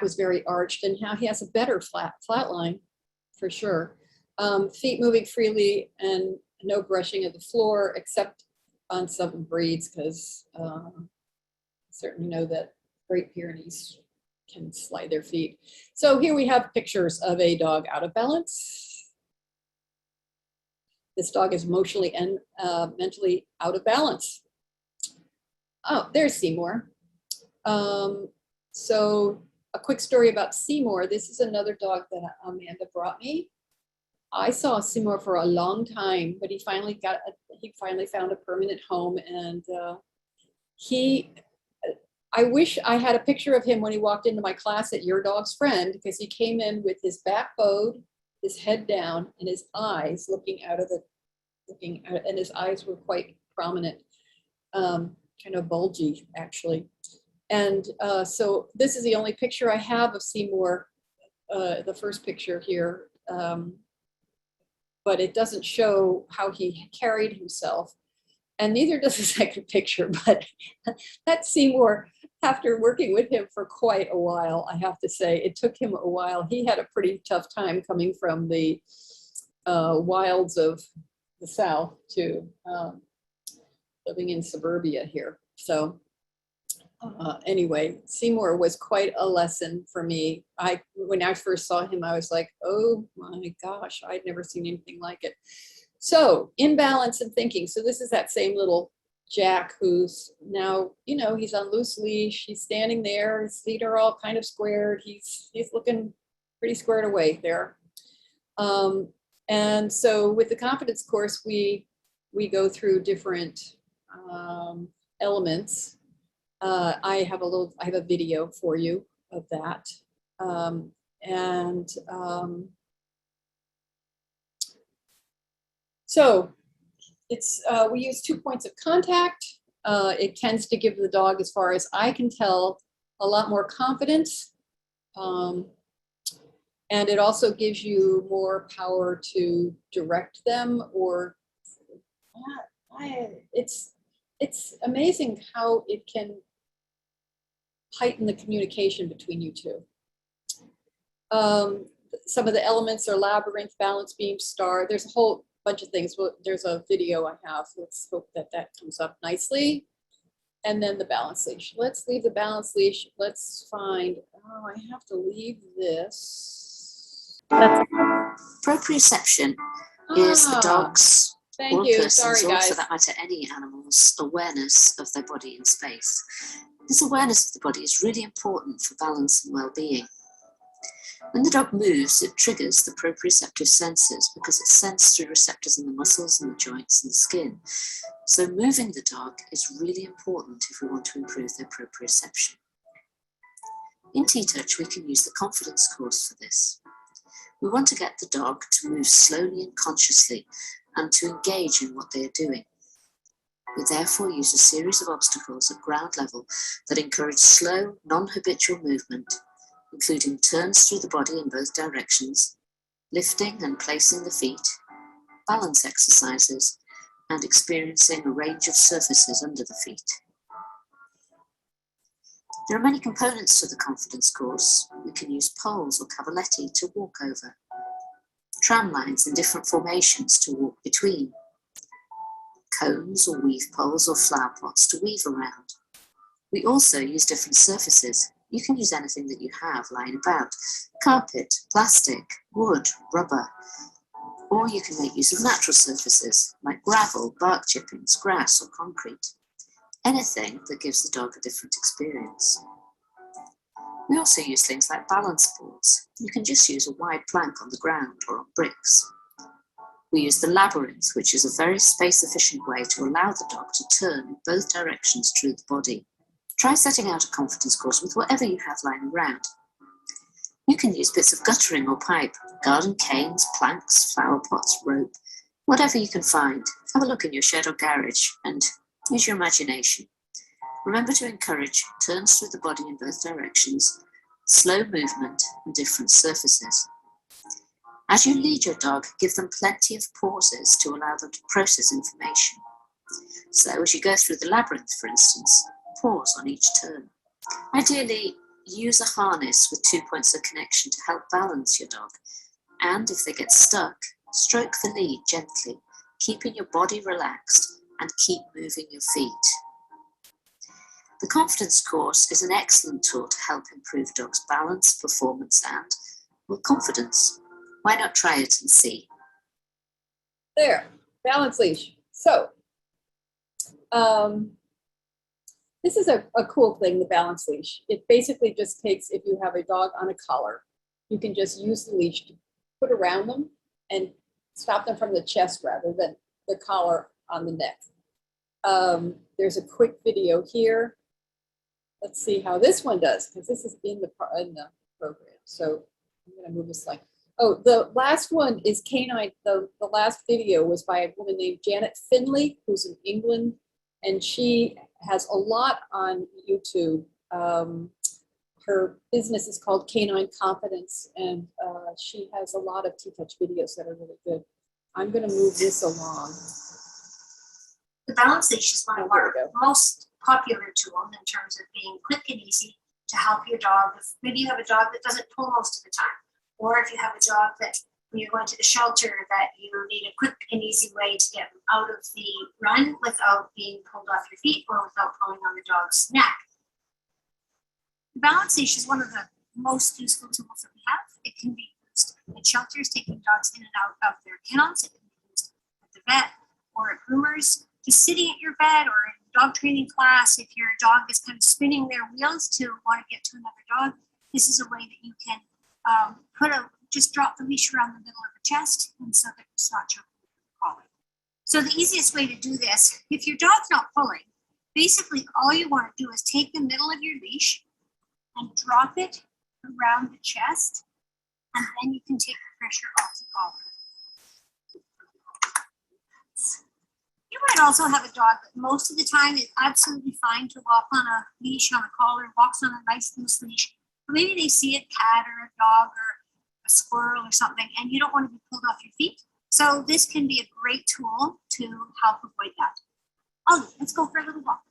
was very arched, and now he has a better flat line, for sure. Feet moving freely and no brushing of the floor, except on some breeds, because certainly know that Great Pyrenees can slide their feet. So here we have pictures of a dog out of balance. This dog is emotionally and mentally out of balance. Oh, there's Seymour. So a quick story about Seymour. This is another dog that Amanda brought me. I saw Seymour for a long time, but he finally found a permanent home, and I wish I had a picture of him when he walked into my class at Your Dog's Friend, because he came in with his back bowed, his head down, and his eyes and his eyes were quite prominent, kind of bulgy, actually. And so this is the only picture I have of Seymour, the first picture here, but it doesn't show how he carried himself. And neither does the second picture, but that's Seymour. After working with him for quite a while, I have to say, it took him a while. He had a pretty tough time coming from the wilds of the South to living in suburbia here. So anyway, Seymour was quite a lesson for me. When I first saw him, I was like, oh my gosh, I'd never seen anything like it. So imbalance and thinking. So this is that same little Jack who's now, he's on loose leash. He's standing there. His feet are all kind of squared. He's looking pretty squared away there. And so with the confidence course, we go through different elements. I have a video for you of that. So it's, we use 2 points of contact. It tends to give the dog, as far as I can tell, a lot more confidence. And it also gives you more power to direct them, or it's amazing how it can heighten the communication between you two. Some of the elements are labyrinth, balance beam, star. There's a whole bunch of things. Well, there's a video I have. Let's hope that that comes up nicely. And then the balance leash. Let's leave the balance leash. Let's find, oh, I have to leave this. Proprioception is the dog's Thank or you. person's, Sorry, or guys. for that matter any animal's, awareness of their body in space. This awareness of the body is really important for balance and well-being. When the dog moves, it triggers the proprioceptive senses because it's sensed through receptors in the muscles and the joints and the skin. So moving the dog is really important if we want to improve their proprioception. In TTouch, we can use the confidence course for this. We want to get the dog to move slowly and consciously and to engage in what they are doing. We therefore use a series of obstacles at ground level that encourage slow, non-habitual movement, including turns through the body in both directions, lifting and placing the feet, balance exercises, and experiencing a range of surfaces under the feet. There are many components to the confidence course. We can use poles or cavaletti to walk over, tram lines in different formations to walk between, cones or weave poles or flower pots to weave around. We also use different surfaces. You can use anything that you have lying about: carpet, plastic, wood, rubber, or you can make use of natural surfaces like gravel, bark chippings, grass or concrete. Anything that gives the dog a different experience. We also use things like balance boards. You can just use a wide plank on the ground or on bricks. We use the labyrinth, which is a very space-efficient way to allow the dog to turn in both directions through the body. Try setting out a confidence course with whatever you have lying around. You can use bits of guttering or pipe, garden canes, planks, flower pots, rope, whatever you can find. Have a look in your shed or garage and use your imagination. Remember to encourage turns through the body in both directions, slow movement, and different surfaces. As you lead your dog, give them plenty of pauses to allow them to process information. So as you go through the labyrinth, for instance, pause on each turn. Ideally, use a harness with 2 points of connection to help balance your dog. And if they get stuck, stroke the lead gently, keeping your body relaxed and keep moving your feet. The confidence course is an excellent tool to help improve dogs' balance, performance, and, well, confidence. Why not try it and see? There, balance leash. So, this is a cool thing, the balance leash. It basically just takes, if you have a dog on a collar, you can just use the leash to put around them and stop them from the chest rather than the collar on the neck. There's a quick video here. Let's see how this one does, because this is in the program. So I'm going to move this like, oh, the last one is canine. The last video was by a woman named Janet Finley, who's in England, and she has a lot on YouTube. Her business is called Canine Confidence, and she has a lot of TTouch videos that are really good. I'm going to move this along. The balance leash is one of our most popular tools in terms of being quick and easy to help your dog. If maybe you have a dog that doesn't pull most of the time, or if you have a dog that when you're going to the shelter that you need a quick and easy way to get them out of the run without being pulled off your feet or without pulling on the dog's neck. The balance leash is one of the most useful tools that we have. It can be used in shelters, taking dogs in and out of their kennels. It can be used at the vet or at groomers, just sitting at your bed or in dog training class. If your dog is kind of spinning their wheels to want to get to another dog, this is a way that you can just drop the leash around the middle of the chest, and so that it's not jumping the collar. So the easiest way to do this, if your dog's not pulling, basically all you want to do is take the middle of your leash and drop it around the chest, and then you can take the pressure off the collar. You might also have a dog that most of the time is absolutely fine to walk on a leash, on a collar, walks on a nice loose leash. But maybe they see a cat or a dog or a squirrel or something, and you don't want to be pulled off your feet. So this can be a great tool to help avoid that. Oh, let's go for a little walk.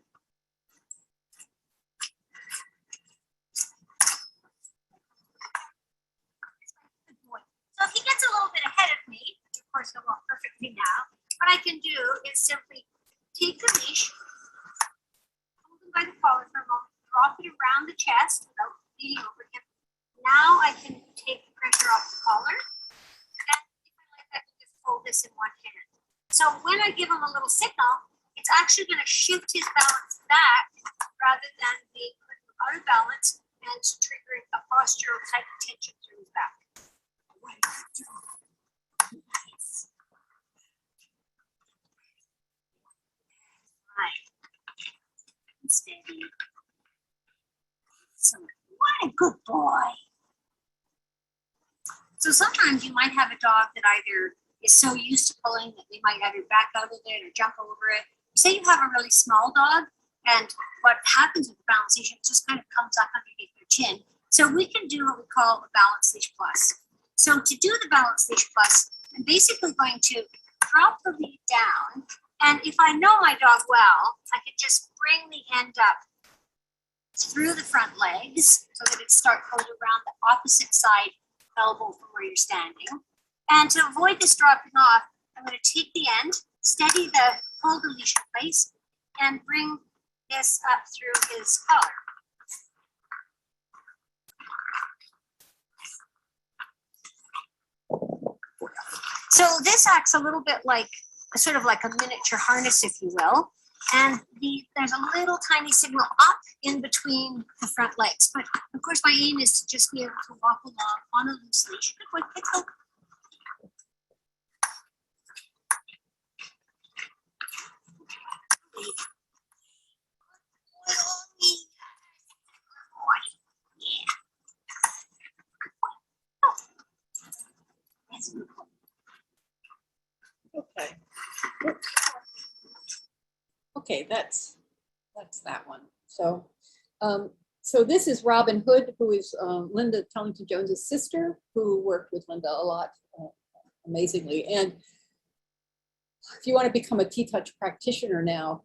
Good boy. So if he gets a little bit ahead of me, of course he'll walk perfectly now, what I can do is simply take the leash, hold him by the collar for a moment, drop it around the chest without leaning over him. Now I can take the pressure off the collar, and if I like, I can just hold this in one hand. So when I give him a little signal, it's actually going to shift his balance back rather than being put out of balance and triggering a postural type of tension through his back. Nice. Right. Steady. So, what a good boy. So sometimes you might have a dog that either is so used to pulling that they might either back out of it or jump over it. Say you have a really small dog, and what happens with the balance leash, it just kind of comes up underneath their chin. So we can do what we call a balance leash plus. So to do the balance leash plus, I'm basically going to drop the lead down, and if I know my dog well, I can just bring the end up through the front legs so that it starts going around the opposite side elbow from where you're standing. And to avoid this dropping off, I'm going to take the end, steady the, hold the leash in place, and bring this up through his collar. So this acts a little bit like, sort of like a miniature harness, if you will. And there's a little tiny signal up in between the front legs. But of course, my aim is to just be able to walk along on a loose leash. Good boy, let's go. Okay. Okay, that's that one. So, so this is Robin Hood, who is Linda Tellington Jones's sister, who worked with Linda a lot, amazingly. And if you want to become a TTouch practitioner now,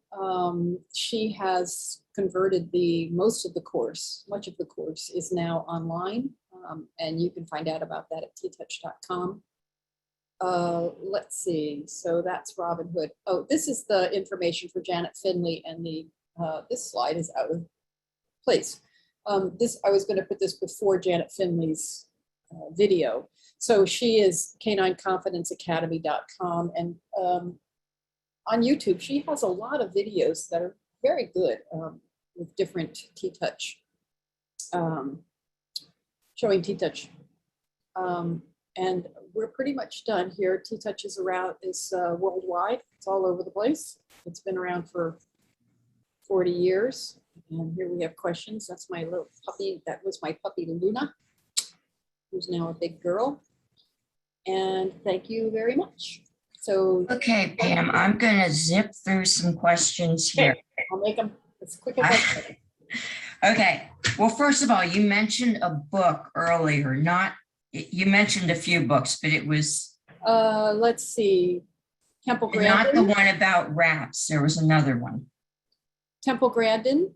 she has converted most of the course. Much of the course is now online, and you can find out about that at TTouch.com. Let's see. So that's Robin Hood. Oh, this is the information for Janet Finley, and this slide is out of place. I was going to put this before Janet Finley's video. So she is canineconfidenceacademy.com, and on YouTube she has a lot of videos that are very good with different TTouch, showing TTouch. And we're pretty much done here. TTouch is worldwide. It's all over the place. It's been around for 40 years. And here we have questions. That's my little puppy. That was my puppy, Luna, who's now a big girl. And thank you very much. So, Okay, Pam, I'm going to zip through some questions here. I'll make them as quick as I can. Okay. Well, first of all, you mentioned a book earlier, you mentioned a few books, but it was let's see, Temple Grandin. Not the one about rats. There was another one. Temple Grandin,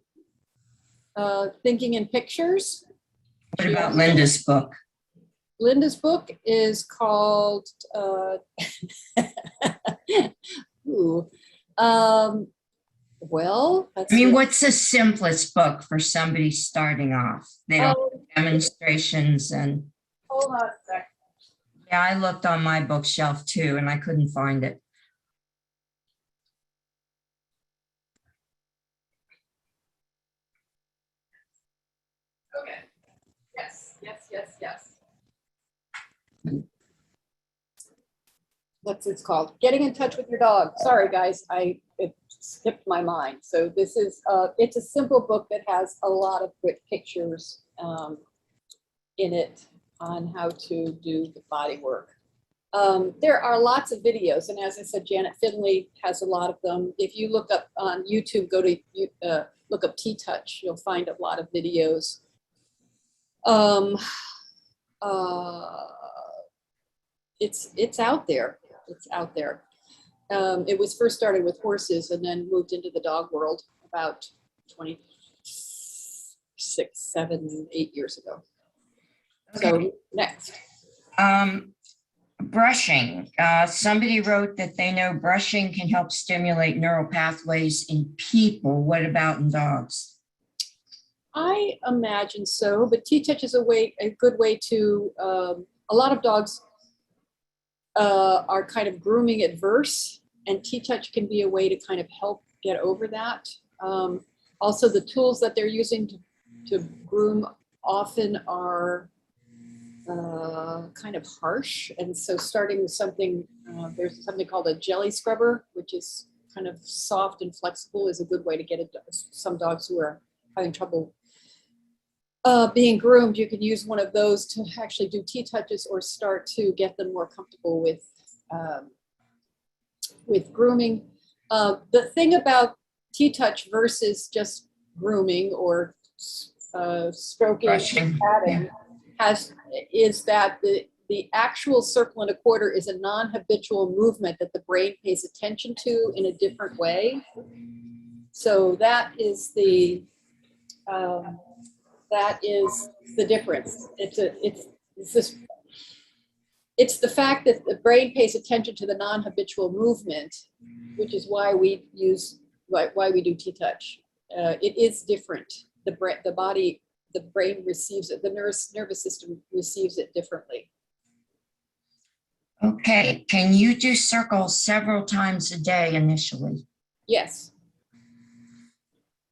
Thinking in Pictures. What about Linda's book? Linda's book is called, well, what's the simplest book for somebody starting off? They don't have demonstrations and. Hold on a second. Yeah, I looked on my bookshelf too, and I couldn't find it. Okay. Yes. What's it called? Getting in touch with your dog. Sorry, guys, it skipped my mind. So this is it's a simple book that has a lot of good pictures in it on how to do the body work. There are lots of videos, and as I said, Janet Finley has a lot of them. If you look up on YouTube, go to look up TTouch, you'll find a lot of videos. it's out there. It's out there. It was first started with horses and then moved into the dog world about 26, 7, 8 years ago. Okay. So next. Brushing. Somebody wrote that they know brushing can help stimulate neural pathways in people. What about in dogs? I imagine so, but TTouch is a good way to, a lot of dogs are kind of grooming adverse, and TTouch can be a way to kind of help get over that. Also, the tools that they're using to groom often are kind of harsh, and so starting with something, there's something called a jelly scrubber, which is kind of soft and flexible, is a good way to get some dogs who are having trouble being groomed. You can use one of those to actually do TTouches or start to get them more comfortable with grooming. The thing about TTouch versus just grooming or stroking, Brushing, patting, is that the actual circle and a quarter is a non-habitual movement that the brain pays attention to in a different way. So that is the difference. It's the fact that the brain pays attention to the non-habitual movement, which is why we do TTouch. It is different. The brain receives it. The nervous system receives it differently. Okay. Can you do circles several times a day initially? Yes.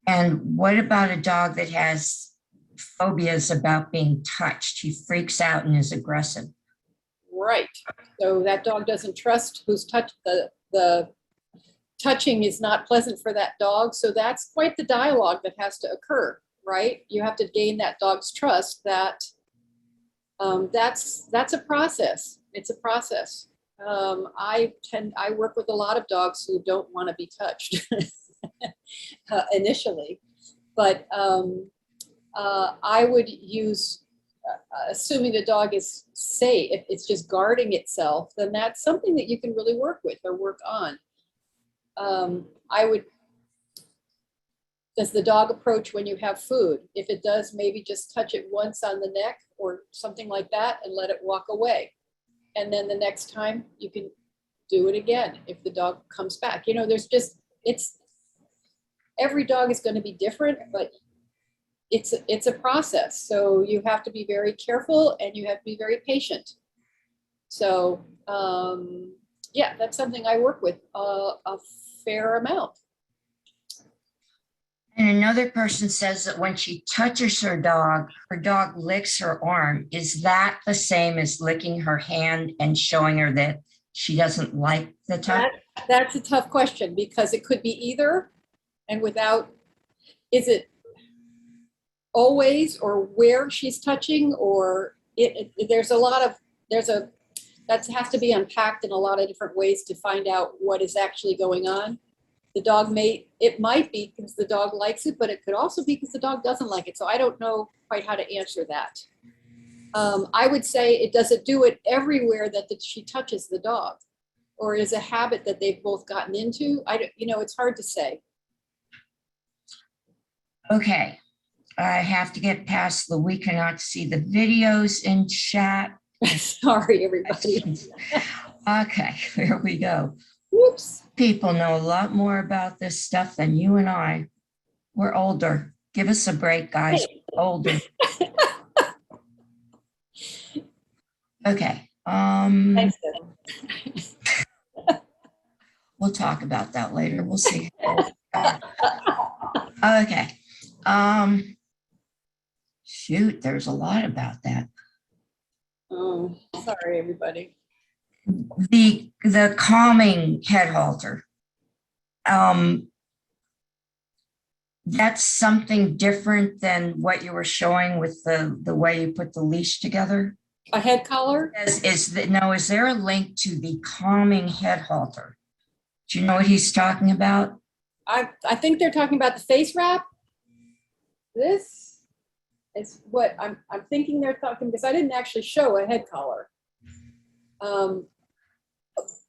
And what about a dog that has phobias about being touched? He freaks out and is aggressive. Right. So that dog doesn't trust who's touched. The touching is not pleasant for that dog. So that's quite the dialogue that has to occur, right? You have to gain that dog's trust. That's a process. It's a process. I work with a lot of dogs who don't want to be touched initially, but I would use, assuming the dog is safe, if it's just guarding itself, then that's something that you can really work with or work on. Does the dog approach when you have food? If it does, maybe just touch it once on the neck or something like that and let it walk away. And then the next time you can do it again if the dog comes back. You know, every dog is going to be different, but it's a process. So you have to be very careful and you have to be very patient. So yeah, that's something I work with a fair amount. And another person says that when she touches her dog licks her arm. Is that the same as licking her hand and showing her that she doesn't like the touch? That's a tough question because it could be either, and is it always or where she's touching, or that has to be unpacked in a lot of different ways to find out what is actually going on. It might be because the dog likes it, but it could also be because the dog doesn't like it. So I don't know quite how to answer that. I would say does it do it everywhere that she touches the dog, or is a habit that they've both gotten into? It's hard to say. Okay, I have to get past we cannot see the videos in chat. Sorry, everybody. Okay, here we go. Whoops. People know a lot more about this stuff than you and I. We're older. Give us a break, guys. Hey. Older. Okay. Thanks, We'll talk about that later. We'll see. Okay. Shoot, there's a lot about that. Oh, sorry, everybody. The calming head halter. That's something different than what you were showing with the way you put the leash together. A head collar? Is there a link to the calming head halter? Do you know what he's talking about? I think they're talking about the face wrap. This is what I'm thinking they're talking, because I didn't actually show a head collar.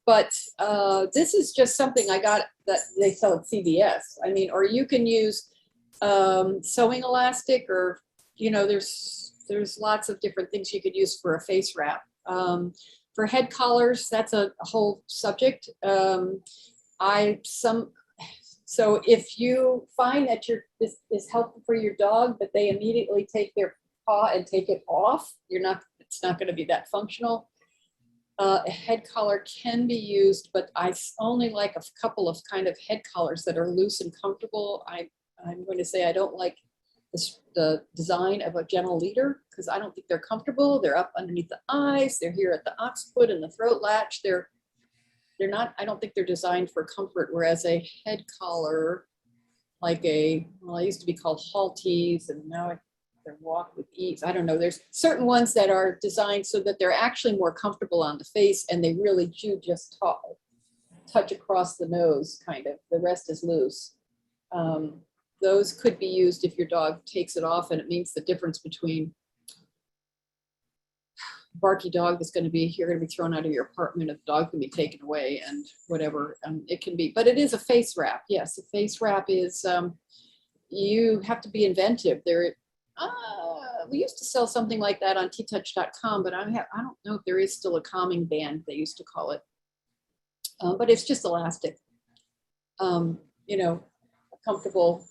But this is just something I got that they sell at CVS. I mean, or you can use sewing elastic, or, you know, there's lots of different things you could use for a face wrap. For head collars, that's a whole subject. So if you find that this is helpful for your dog, but they immediately take their paw and take it off, it's not going to be that functional. A head collar can be used, but I only like a couple of kind of head collars that are loose and comfortable. I'm going to say I don't like the design of a gentle leader, because I don't think they're comfortable. They're up underneath the eyes. They're here at the occiput and the throat latch. They're not, I don't think they're designed for comfort. Whereas a head collar, like I used to be called Halties, and now they're Walk with Ease. I don't know. There's certain ones that are designed so that they're actually more comfortable on the face, and they really do just touch across the nose, kind of. The rest is loose. Those could be used if your dog takes it off, and it means the difference between barky dog that's going to be, you're going to be thrown out of your apartment, a dog can be taken away, and whatever it can be. But it is a face wrap. Yes, a face wrap is, you have to be inventive. We used to sell something like that on TTouch.com, but I don't know if there is still a calming band, they used to call it. But it's just elastic. You know, comfortable,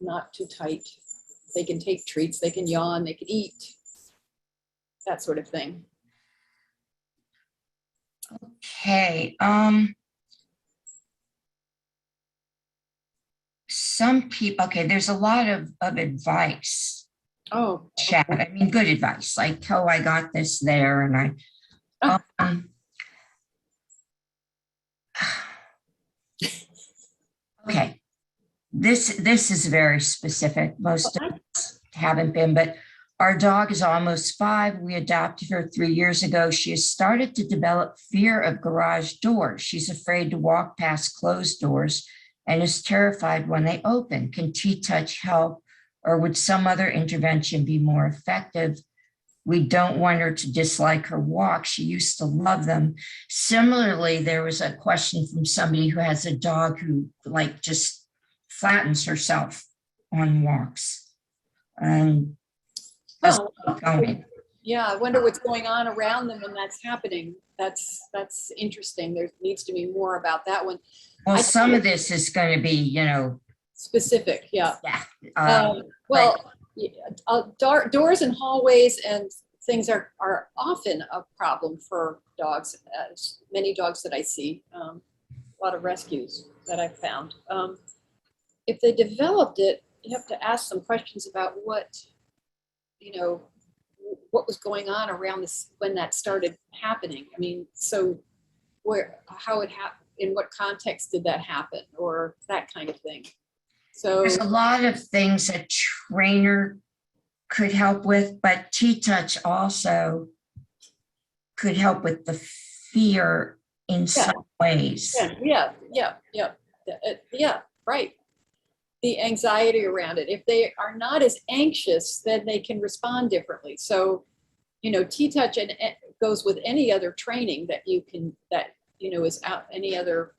not too tight. They can take treats, they can yawn, they can eat, that sort of thing. Okay. Some people, okay, there's a lot of advice. Oh, Chat. I mean, good advice, like, oh, I got this there, and okay. This is very specific. Most of us haven't been, but our dog is almost 5. We adopted her 3 years ago. She has started to develop fear of garage doors. She's afraid to walk past closed doors and is terrified when they open. Can TTouch help, or would some other intervention be more effective? We don't want her to dislike her walks. She used to love them. Similarly, there was a question from somebody who has a dog who just flattens herself on walks. And yeah, I wonder what's going on around them when that's happening. That's interesting. There needs to be more about that one. Well, some of this is going to be, specific. Yeah. Yeah. Doors and hallways and things are often a problem for dogs. Many dogs that I see, a lot of rescues that I've found. If they developed it, you have to ask some questions about what was going on around this when that started happening. I mean, so how it happened, in what context did that happen, or that kind of thing. So there's a lot of things a trainer could help with, but TTouch also could help with the fear in some ways. Yeah, right. The anxiety around it. If they are not as anxious, then they can respond differently. So, TTouch and goes with any other training that is out, any other,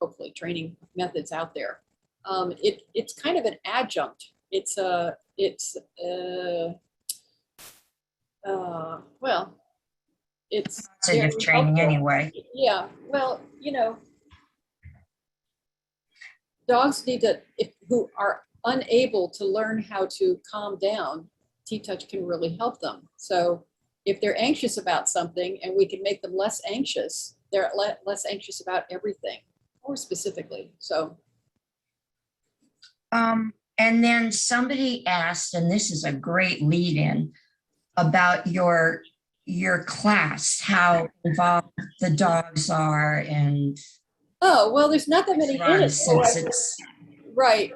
hopefully training methods out there. It's kind of an adjunct. It's positive training anyway. Yeah, dogs who are unable to learn how to calm down, TTouch can really help them. So if they're anxious about something and we can make them less anxious, they're less anxious about everything, more specifically. So. And then somebody asked, and this is a great lead-in, about your class, how involved the dogs are, and oh, well, there's not that many in it. Since right.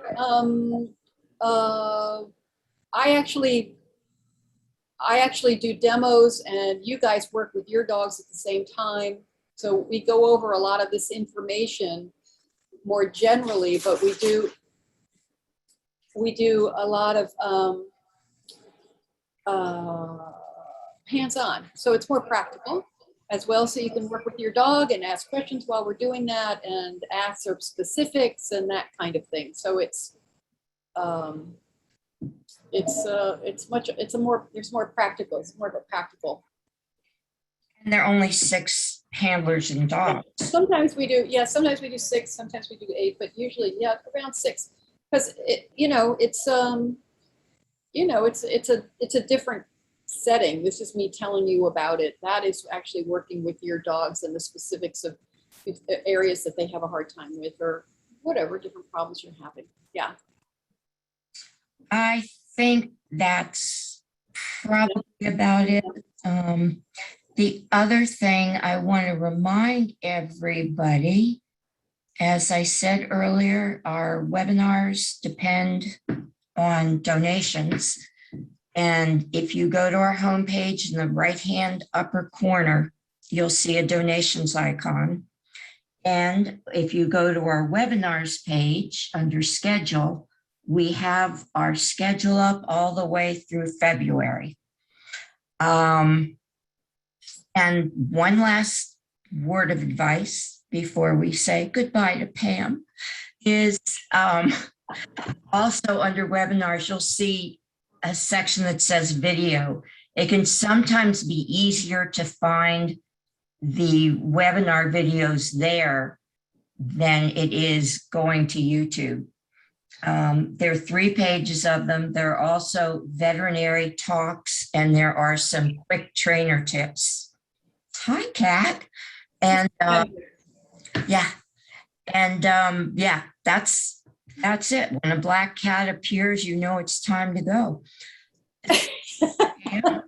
I actually do demos, and you guys work with your dogs at the same time. So we go over a lot of this information more generally, but we do a lot of hands-on. So it's more practical. as well, so you can work with your dog and ask questions while we're doing that and answer specifics and that kind of thing. So there's more practical. It's more of a practical. And there are only 6 handlers and dogs. Sometimes we do 6, sometimes we do 8, but usually, around 6, because it's a different setting. This is me telling you about it. That is actually working with your dogs and the specifics of areas that they have a hard time with, or whatever different problems you're having. Yeah. I think that's probably about it. The other thing I want to remind everybody, as I said earlier, our webinars depend on donations. And if you go to our homepage in the right-hand upper corner, you'll see a donations icon. And if you go to our webinars page under schedule, we have our schedule up all the way through February. And one last word of advice before we say goodbye to Pam is also under webinars, you'll see a section that says video. It can sometimes be easier to find the webinar videos there than it is going to YouTube. There are 3 pages of them. There are also veterinary talks, and there are some quick trainer tips. Hi, Kat. And yeah, and yeah, that's it. When a black cat appears, you know it's time to go. Yeah.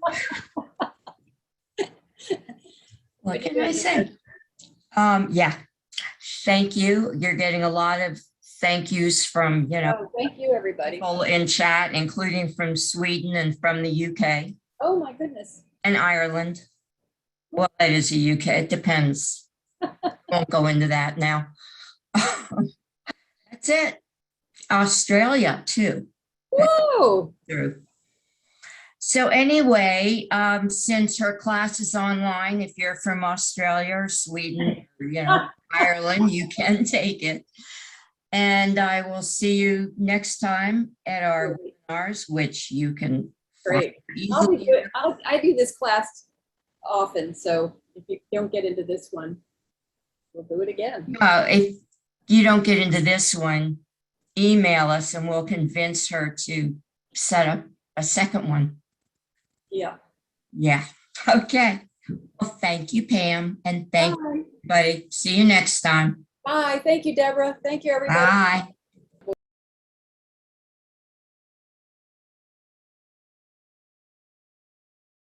What can I say? Yeah, thank you. You're getting a lot of thank yous from, Thank you, everybody. people in chat, including from Sweden and from the UK. Oh my goodness. And Ireland. Well, that is the UK. It depends. Won't go into that now. That's it. Australia too. Whoa. So anyway, since her class is online, if you're from Australia or Sweden, or, Ireland, you can take it. And I will see you next time at our webinars, which you can Great. easily. I do this class often, so if you don't get into this one, we'll do it again. If you don't get into this one, email us and we'll convince her to set up a second one. Yeah. Yeah. Okay. Well, thank you, Pam, and thank you, everybody. See you next time. Bye. Thank you, Deborah. Thank you, everybody. Bye.